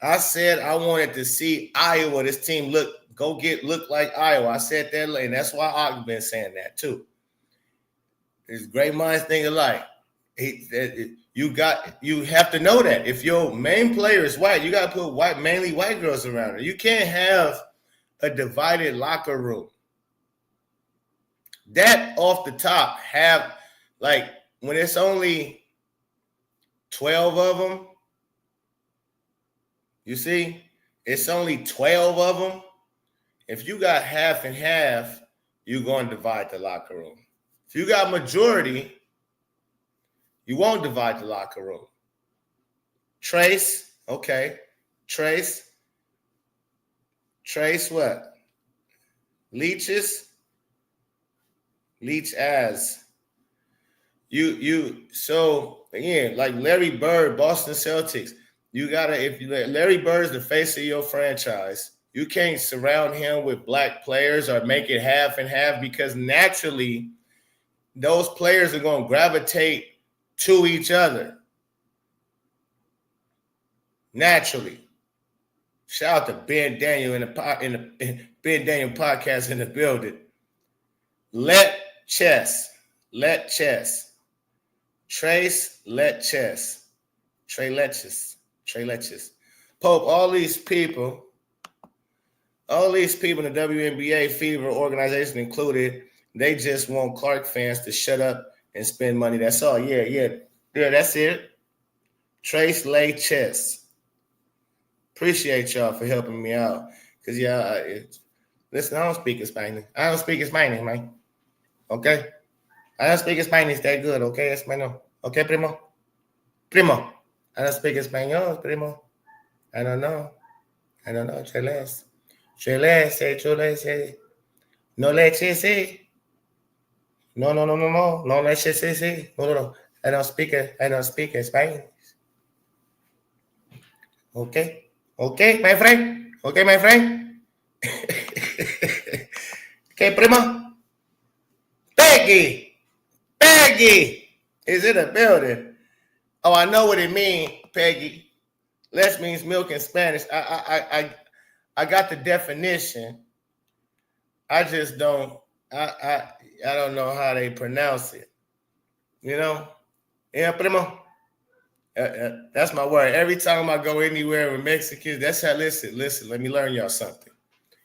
I said I wanted to see Iowa. This team look like Iowa. I said that, and that's why I've been saying that too. It's great minds think alike. You have to know that if your main player is white, you got to put mainly white girls around her. You can't have a divided locker room. That off the top have like when it's only 12 of them. You see, it's only 12 of them. If you got half and half, you're going to divide the locker room. If you got majority, you won't divide the locker room. Trace, okay. Trace what? Leeches? Leech as. So again, like Larry Bird, Boston Celtics, you gotta, if you let Larry Bird's the face of your franchise, you can't surround him with black players or make it half and half because naturally those players are going to gravitate to each other. Naturally. Shout out to Ben Daniel in the Ben Daniel podcast in the building. Let chess. Trace, let chess. Trey Letches. Pope, all these people in the WNBA Fever organization included, they just want Clark fans to shut up and spend money. That's all. Yeah, that's it. Trace lay chess. Appreciate y'all for helping me out. Because, listen, I don't speak Spanish. Man. Okay? I don't speak Spanish that good, okay? Español. Okay, primo? I don't speak Espanol, primo. I don't know. Cheles. No leche, sí. No. No leche, sí. No. I don't speak Spanish. Okay, my friend. Okay, primo. Peggy is in the building. Oh, I know what it means, Peggy. Less means milk in Spanish. I got the definition. I just don't. I don't know how they pronounce it. You know? Yeah, primo. That's my word. Every time I go anywhere with Mexicans, that's how. Listen. Let me learn y'all something.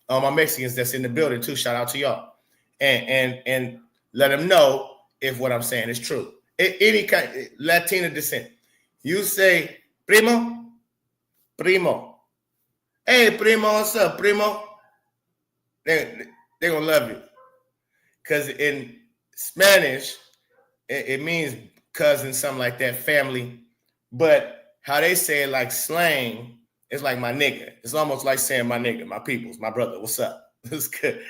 My Mexicans that's in the building too. Shout out to y'all, and let them know if what I'm saying is true. Any kind Latina descent, you say primo. Hey, primo, what's up, primo? They're gonna love you, because in Spanish it means cousin, something like that, family. But how they say it, like slang, it's like my nigga. It's almost like saying my nigga, my peoples, my brother. What's up? It's good.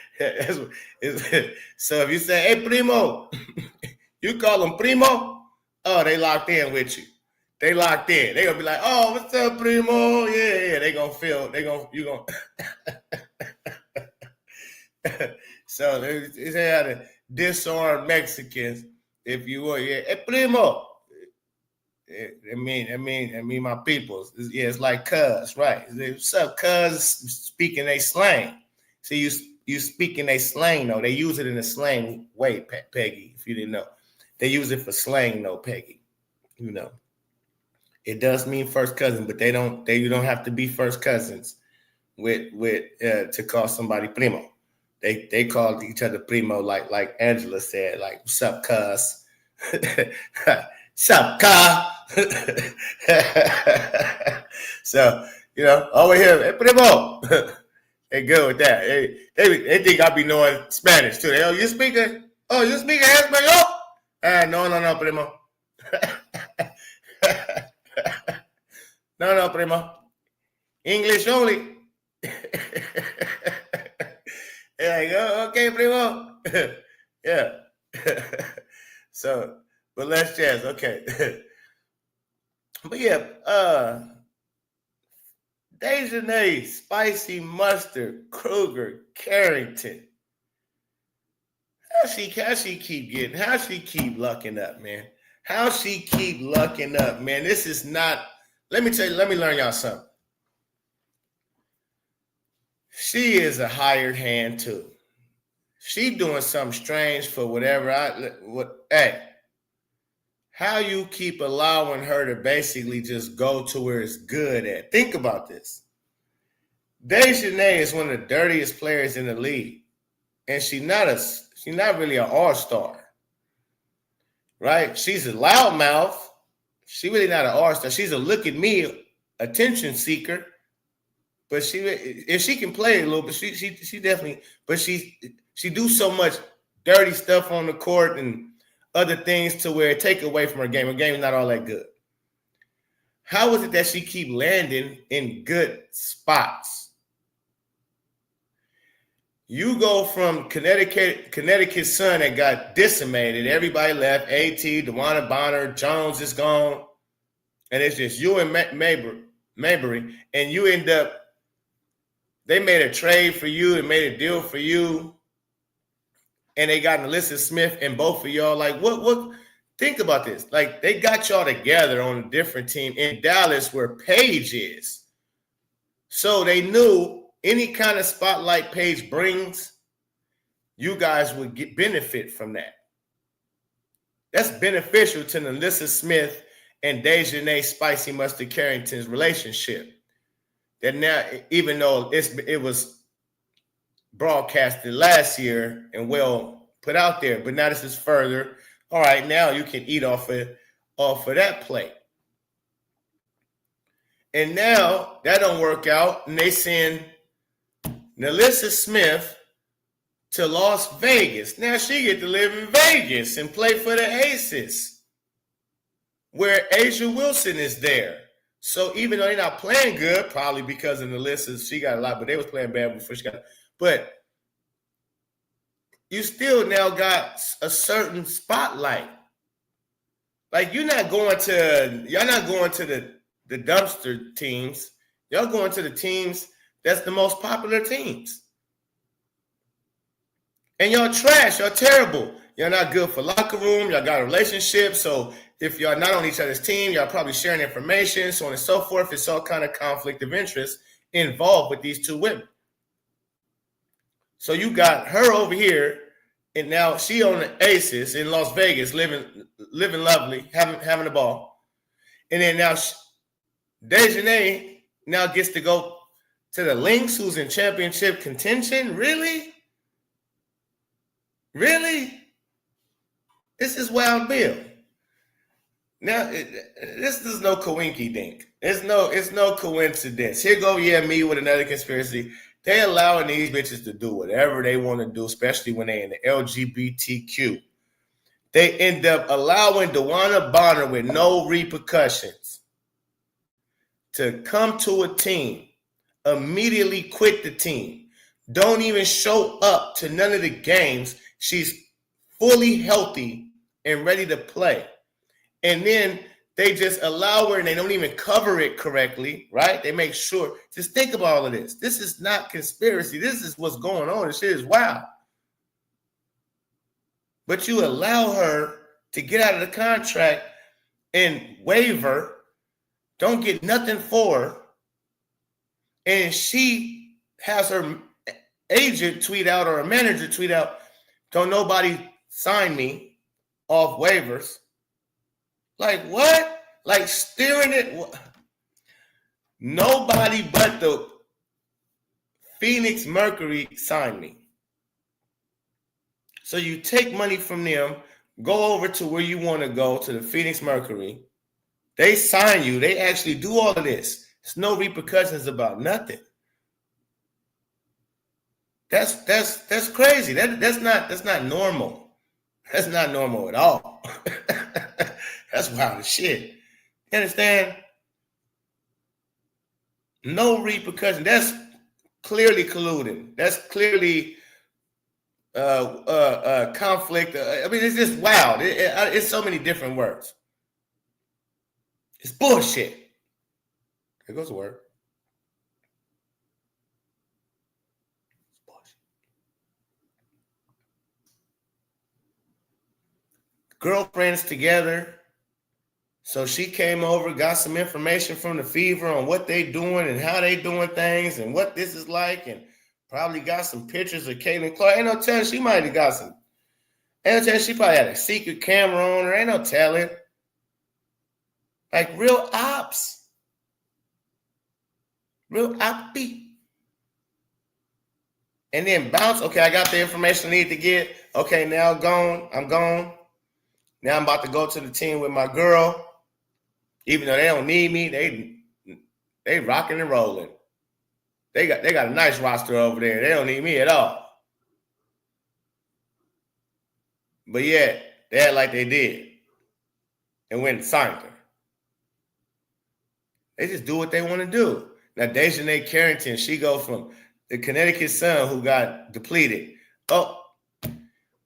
So if you say, hey, primo, you call them primo, oh, they locked in with you. They locked in. They gonna be like, oh, what's up, primo? Yeah. They gonna feel. You gonna. So they how to disarm Mexicans, if you will. Yeah, hey, primo. I mean my peoples. It's like cuz, right? What's up, cuz? Speaking they slang. See, you speaking they slang though. They use it in a slang way, Peggy. If you didn't know, they use it for slang though, Peggy. You know, it does mean first cousin, but you don't have to be first cousins with to call somebody primo. They call each other primo, like Angela said, like what's up, cuz? Sup, car? So, over here, hey, primo. They good with that. They think I be knowing Spanish too. You speaking Espanol? No, primo. No, primo. English only. Like, okay, primo. Yeah. So, but let's jazz. Okay. But yeah, Dejanay, Spicy Mustard, Kruger, Carrington. How she keep lucking up, man? How she keep lucking up, man? This is not. Let me learn y'all something. She is a hired hand too. She doing something strange for whatever hey, how you keep allowing her to basically just go to where it's good at? Think about this. Dejanay is one of the dirtiest players in the league, and she's not really an all-star, right? She's a loudmouth. She's really not an all-star. She's a look at me attention seeker, but if she can play a little bit, she definitely. But she do so much dirty stuff on the court and other things to where it take away from her game. Her game is not all that good. How is it that she keep landing in good spots? You go from Connecticut Sun that got decimated. Everybody left. AT, DeWanna Bonner, Jones is gone. And it's just you and Mabry. And you end up, they made a trade for you and made a deal for you. And they got Alyssa Smith and both of y'all. Like, what? Think about this. Like, they got y'all together on a different team in Dallas where Paige is. So they knew any kind of spotlight Paige brings, you guys would benefit from that. That's beneficial to Alyssa Smith and Dejanay Spicy Mustard Carrington's relationship. That now, even though it was broadcasted last year and well put out there, but now this is further. All right, now you can eat off of that plate. And now that don't work out, and they send Alyssa Smith to Las Vegas. Now she get to live in Vegas and play for the Aces, where Asia Wilson is there. So even though they're not playing good, probably because of Alyssa, she got a lot, but they was playing bad before she got. But you still now got a certain spotlight. Like y'all not going to the dumpster teams. Y'all going to the teams that's the most popular teams. And y'all trash, y'all terrible. Y'all not good for locker room. Y'all got a relationship. So if y'all not on each other's team, y'all probably sharing information, so on and so forth. It's all kind of conflict of interest involved with these two women. So you got her over here, and now she on the Aces in Las Vegas, living lovely, having a ball. And then now Dejanay now gets to go to the Lynx, who's in championship contention. Really? Really? This is Wild Bill. Now, this is no coinky dink. It's no coincidence. Here go, me with another conspiracy. They allowing these bitches to do whatever they want to do, especially when they in the LGBTQ. They end up allowing DeWanna Bonner with no repercussions to come to a team, immediately quit the team, don't even show up to none of the games. She's fully healthy and ready to play. And then they just allow her and they don't even cover it correctly, right? They make sure. Just think about all of this. This is not conspiracy. This is what's going on. This shit is wild. But you allow her to get out of the contract and waiver, don't get nothing for her, and she has her agent tweet out or a manager tweet out, don't nobody sign me off waivers. Like what? Like steering it? Nobody but the Phoenix Mercury signed me. So you take money from them, go over to where you want to go, to the Phoenix Mercury. They sign you. They actually do all of this. There's no repercussions about nothing. That's crazy. That's not normal. That's not normal at all. That's wild as shit. You understand? No repercussion. That's clearly colluding. That's clearly conflict. I mean, it's just wild. It's so many different words. It's bullshit. Here goes the word. girlfriends together. So she came over, got some information from the Fever on what they doing and how they doing things and what this is like, and probably got some pictures of Caitlin Clark. Ain't no telling, she might have got some. Ain't no telling, she probably had a secret camera on her. Ain't no telling. Like real ops. Real oppy. And then bounce. Okay, I got the information I need to get. Okay, now I'm gone. Now I'm about to go to the team with my girl. Even though they don't need me, they rocking and rolling. They got a nice roster over there. They don't need me at all. But yeah, they act like they did. And went and signed her. They just do what they want to do. Now, Dejanay Carrington, she go from the Connecticut Sun, who got depleted. Oh,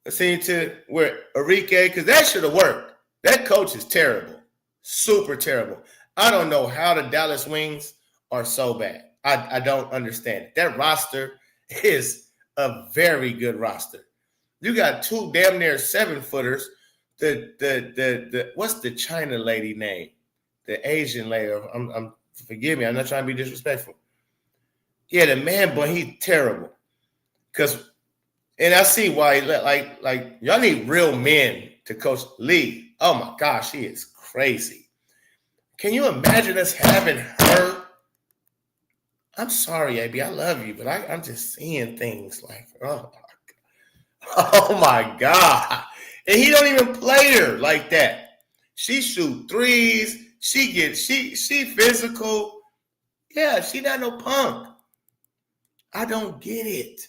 let's see to where Enrique, because that should have worked. That coach is terrible. Super terrible. I don't know how the Dallas Wings are so bad. I don't understand it. That roster is a very good roster. You got two damn near 7-footers. The what's the China lady name? The Asian lady. I'm forgive me. I'm not trying to be disrespectful. Yeah, the man, boy, he's terrible. And I see why. Like y'all need real men to coach Lee. Oh my gosh, he is crazy. Can you imagine us having her? I'm sorry, AB. I love you, but I'm just seeing things like, oh my God. And he don't even play her like that. She shoot threes. She physical. Yeah, she not no punk. I don't get it.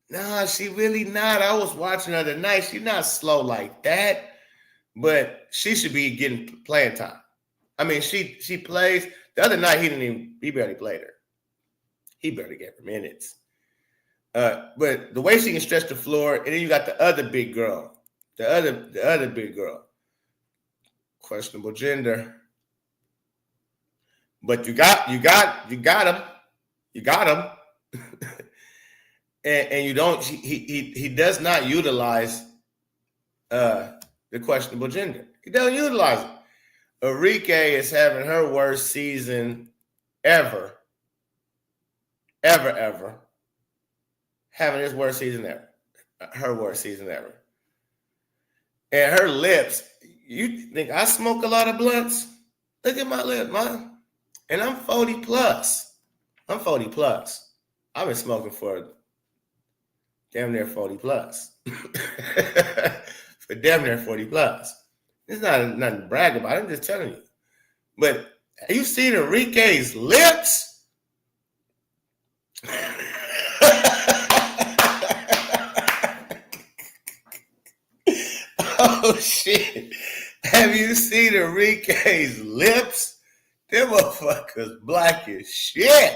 Nah, she really not. I was watching her tonight. She's not slow like that, but she should be getting playing time. I mean, she plays. The other night, he barely played her. He barely gave her minutes. But the way she can stretch the floor, and then you got the other big girl. The other big girl. Questionable gender. But you got him. You got him. and you don't, he does not utilize the questionable gender. He doesn't utilize it. Enrique is having her worst season ever. Having his worst season ever. Her worst season ever. And her lips, you think I smoke a lot of blunts? Look at my lip, man. And I'm 40 plus. I've been smoking for damn near 40 plus. For damn near 40 plus. It's not nothing to brag about. I'm just telling you. But have you seen Enrique's lips? Oh, shit. Have you seen Enrique's lips? Them motherfuckers black as shit.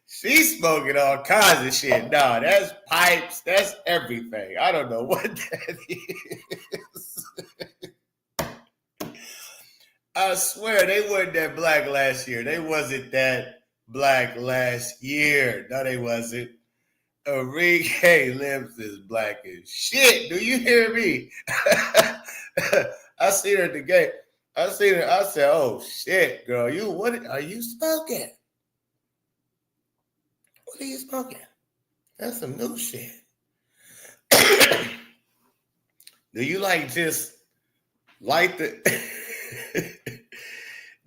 She's smoking all kinds of shit. No, that's pipes. That's everything. I don't know what that is. I swear they weren't that black last year. They wasn't that black last year. No, they wasn't. Enrique lips is black as shit. Do you hear me? I seen her at the game. I seen her. I said, "Oh shit, girl, what are you smoking? What are you smoking? That's some new shit." Do you just light the?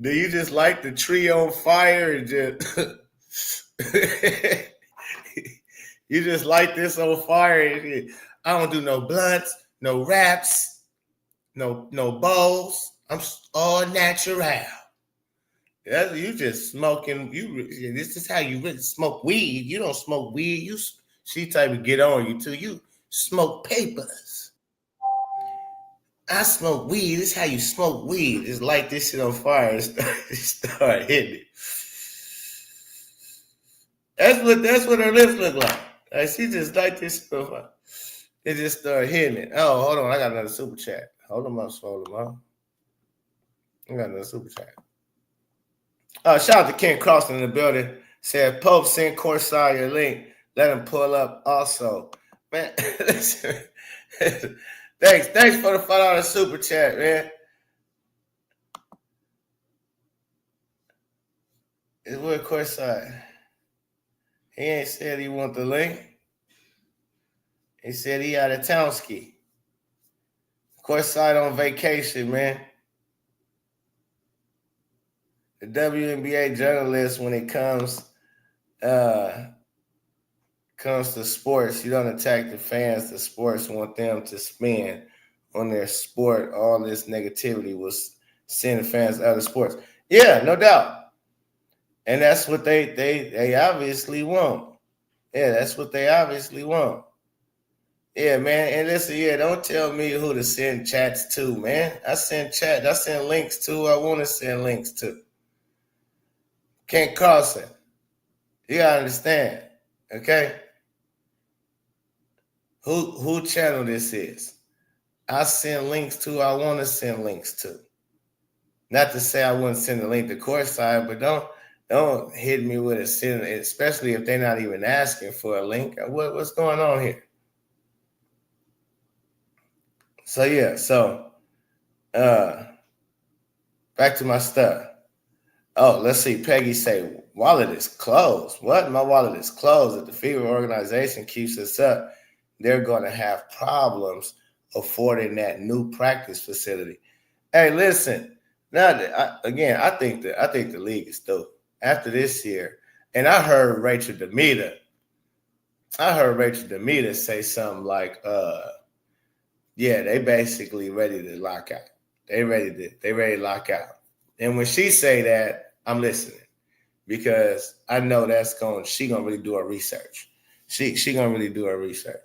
Do you just light the tree on fire and just? You just light this on fire. And I don't do no blunts, no wraps, no bowls. I'm all natural. You just smoking. This is how you really smoke weed. You don't smoke weed. She type to get on you too. You smoke papers. I smoke weed. This is how you smoke weed. Just light this shit on fire and start hitting it. That's what her lips look like. She just like this shit on fire. It just started hitting it. Oh, hold on. I got another super chat. Hold them up. I got another super chat. Shout out to Ken Crossman in the building. Said, Pope, send Corsair your link. Let him pull up also. Man, listen. Thanks for the $5 super chat, man. It's Wood Courtside. He ain't said he want the link. He said he out of town ski. Courtside on vacation, man. The WNBA journalist, when it comes to sports, you don't attack the fans. The sports want them to spend on their sport. All this negativity was sending fans to other sports. Yeah, no doubt. And that's what they obviously want. Yeah, that's what they obviously want. Yeah, man. And listen, yeah, don't tell me who to send chats to, man. I send links to who I want to send links to. Can't cross it. You gotta understand. Okay? Who channel this is? I send links to who I want to send links to. Not to say I wouldn't send a link to Courtside, but don't hit me with a send, especially if they're not even asking for a link. What's going on here? So yeah, back to my stuff. Oh, let's see. Peggy say, wallet is closed. What? My wallet is closed. If the Fever organization keeps us up, they're going to have problems affording that new practice facility. Hey, listen. Now, I think the league is through after this year. And I heard Rachel Demita say something like, yeah, they basically ready to lock out. They ready to lock out. And when she say that, I'm listening because I know she gonna really do her research. She gonna really do her research.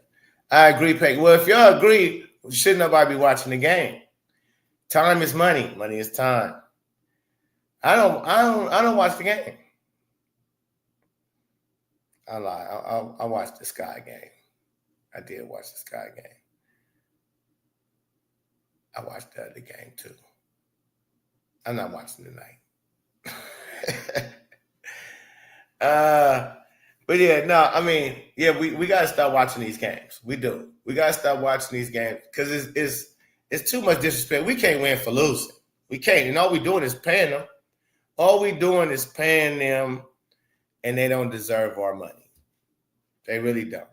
I agree, Peggy. Well, if y'all agree, shouldn't nobody be watching the game? Time is money. Money is time. I don't watch the game. I lie. I watched the Sky game. I did watch the Sky game. I watched the other game too. I'm not watching tonight. But yeah, no, I mean, yeah, we gotta start watching these games. We do. We gotta start watching these games because it's too much disrespect. We can't win for losing. We can't. And all we doing is paying them. All we doing is paying them, and they don't deserve our money. They really don't.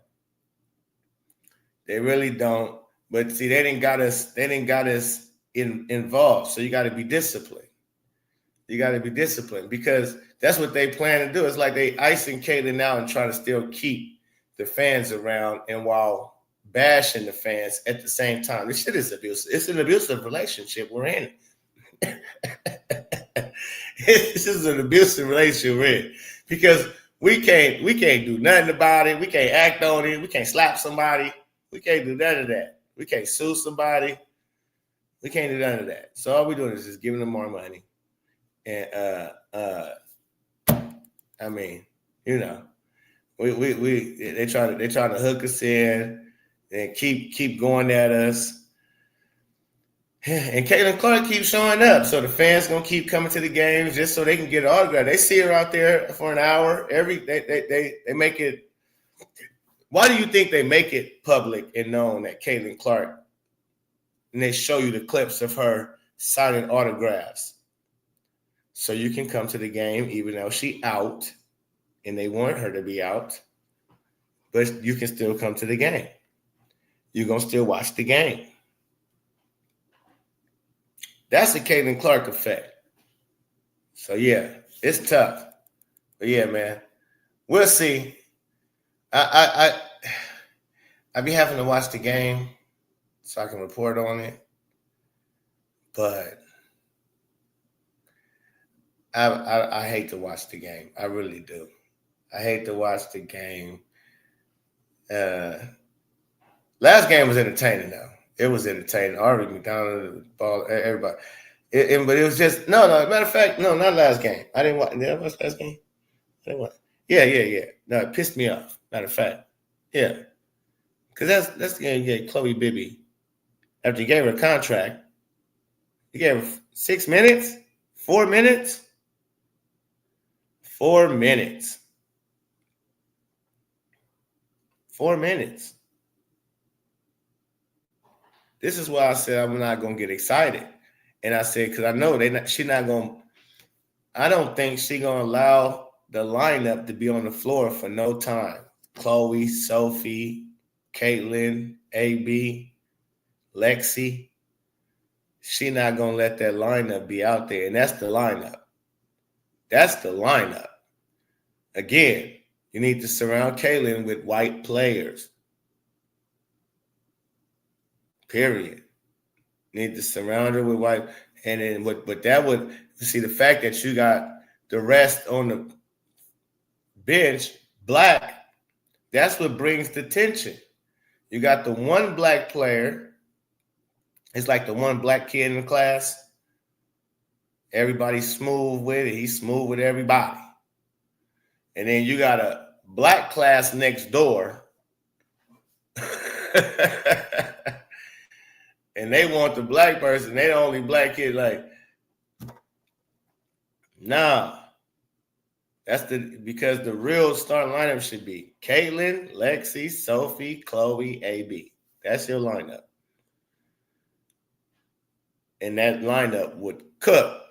They really don't. But see, they didn't got us involved. So you got to be disciplined. You got to be disciplined because that's what they plan to do. It's like they icing Caitlin out and trying to still keep the fans around and while bashing the fans at the same time. This shit is abusive. It's an abusive relationship we're in. This is an abusive relationship we're in because we can't do nothing about it. We can't act on it. We can't slap somebody. We can't do none of that. We can't sue somebody. We can't do none of that. So all we're doing is just giving them more money. And I mean, you know, they trying to hook us in and keep going at us. And Caitlin Clark keeps showing up, so the fans gonna keep coming to the games just so they can get an autograph. They see her out there for an hour. They make it. Why do you think they make it public and known that Caitlin Clark? And they show you the clips of her signing autographs, so you can come to the game even though she out, and they want her to be out, but you can still come to the game. You're gonna still watch the game. That's the Caitlin Clark effect. So yeah, it's tough. But yeah, man, we'll see. I be having to watch the game so I can report on it. But I hate to watch the game. I really do. I hate to watch the game. Last game was entertaining though. It was entertaining. Arby McDonald, ball, everybody. But it was just no. Matter of fact, no, not last game. I didn't watch. Did I watch last game? I didn't watch. Yeah. No, it pissed me off. Matter of fact, yeah, because that's the game you get Chloe Bibby after you gave her a contract. You gave her 6 minutes, 4 minutes, 4 minutes, 4 minutes. This is why I said I'm not gonna get excited. And I said, because I know she's not gonna. I don't think she's gonna allow the lineup to be on the floor for no time. Chloe, Sophie, Caitlin, AB, Lexi. She's not gonna let that lineup be out there, and that's the lineup. That's the lineup. Again, you need to surround Caitlin with white players. Period. You need to surround her with white, and then but that would see the fact that you got the rest on the bench black. That's what brings the tension. You got the one black player. It's like the one black kid in the class. Everybody's smooth with it. He's smooth with everybody. And then you got a black class next door. And they want the black person. They the only black kid. Like, nah. That's because the real starting lineup should be Caitlin, Lexi, Sophie, Chloe, AB. That's your lineup. And that lineup would cook.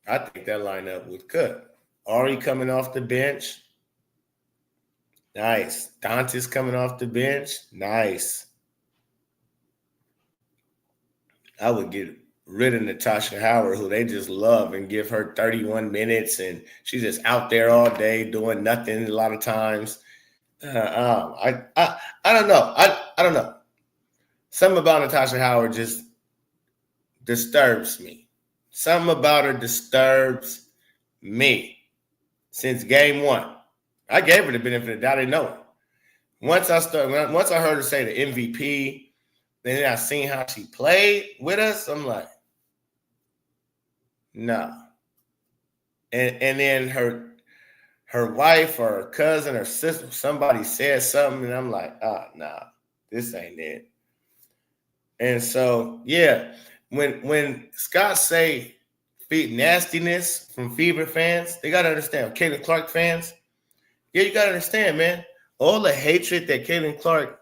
I think that lineup would cook. Ari coming off the bench. Nice. Dante's coming off the bench. Nice. I would get rid of Natasha Howard, who they just love, and give her 31 minutes, and she's just out there all day doing nothing a lot of times. I don't know. I don't know. Something about Natasha Howard just disturbs me. Something about her disturbs me since game one. I gave her the benefit of the doubt. I didn't know it. Once I heard her say the MVP, then I seen how she played with us. I'm like, no. And then her wife or her cousin or sister, somebody said something, and I'm like, nah, this ain't it. And so, yeah, when Scott say nastiness from Fever fans, they gotta understand. Caitlin Clark fans, yeah, you gotta understand, man. All the hatred that Caitlin Clark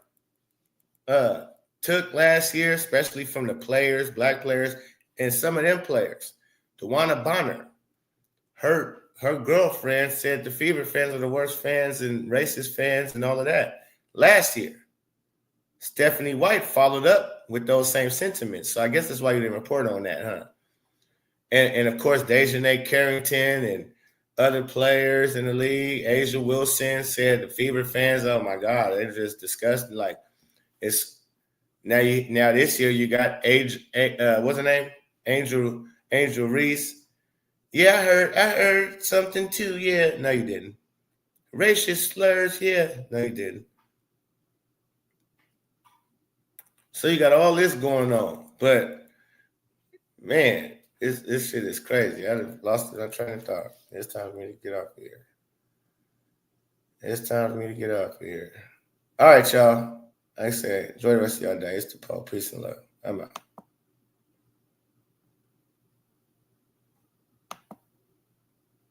took last year, especially from the players, black players, and some of them players. DeWanna Bonner, her girlfriend said the Fever fans are the worst fans and racist fans and all of that last year. Stephanie White followed up with those same sentiments. So I guess that's why you didn't report on that, huh? And of course, Dejanay Carrington and other players in the league, Asia Wilson said the Fever fans, oh my God, they're just disgusting. Like, it's now this year you got what's her name? Angel Reese. Yeah, I heard something too. Yeah, no, you didn't. Racist slurs, yeah, no, you didn't. So you got all this going on, but man, this shit is crazy. I lost my train of thought. It's time for me to get off here. It's time for me to get off here. All right, y'all. Like I said, enjoy the rest of y'all day. It's the Paul. Peace and love. I'm out.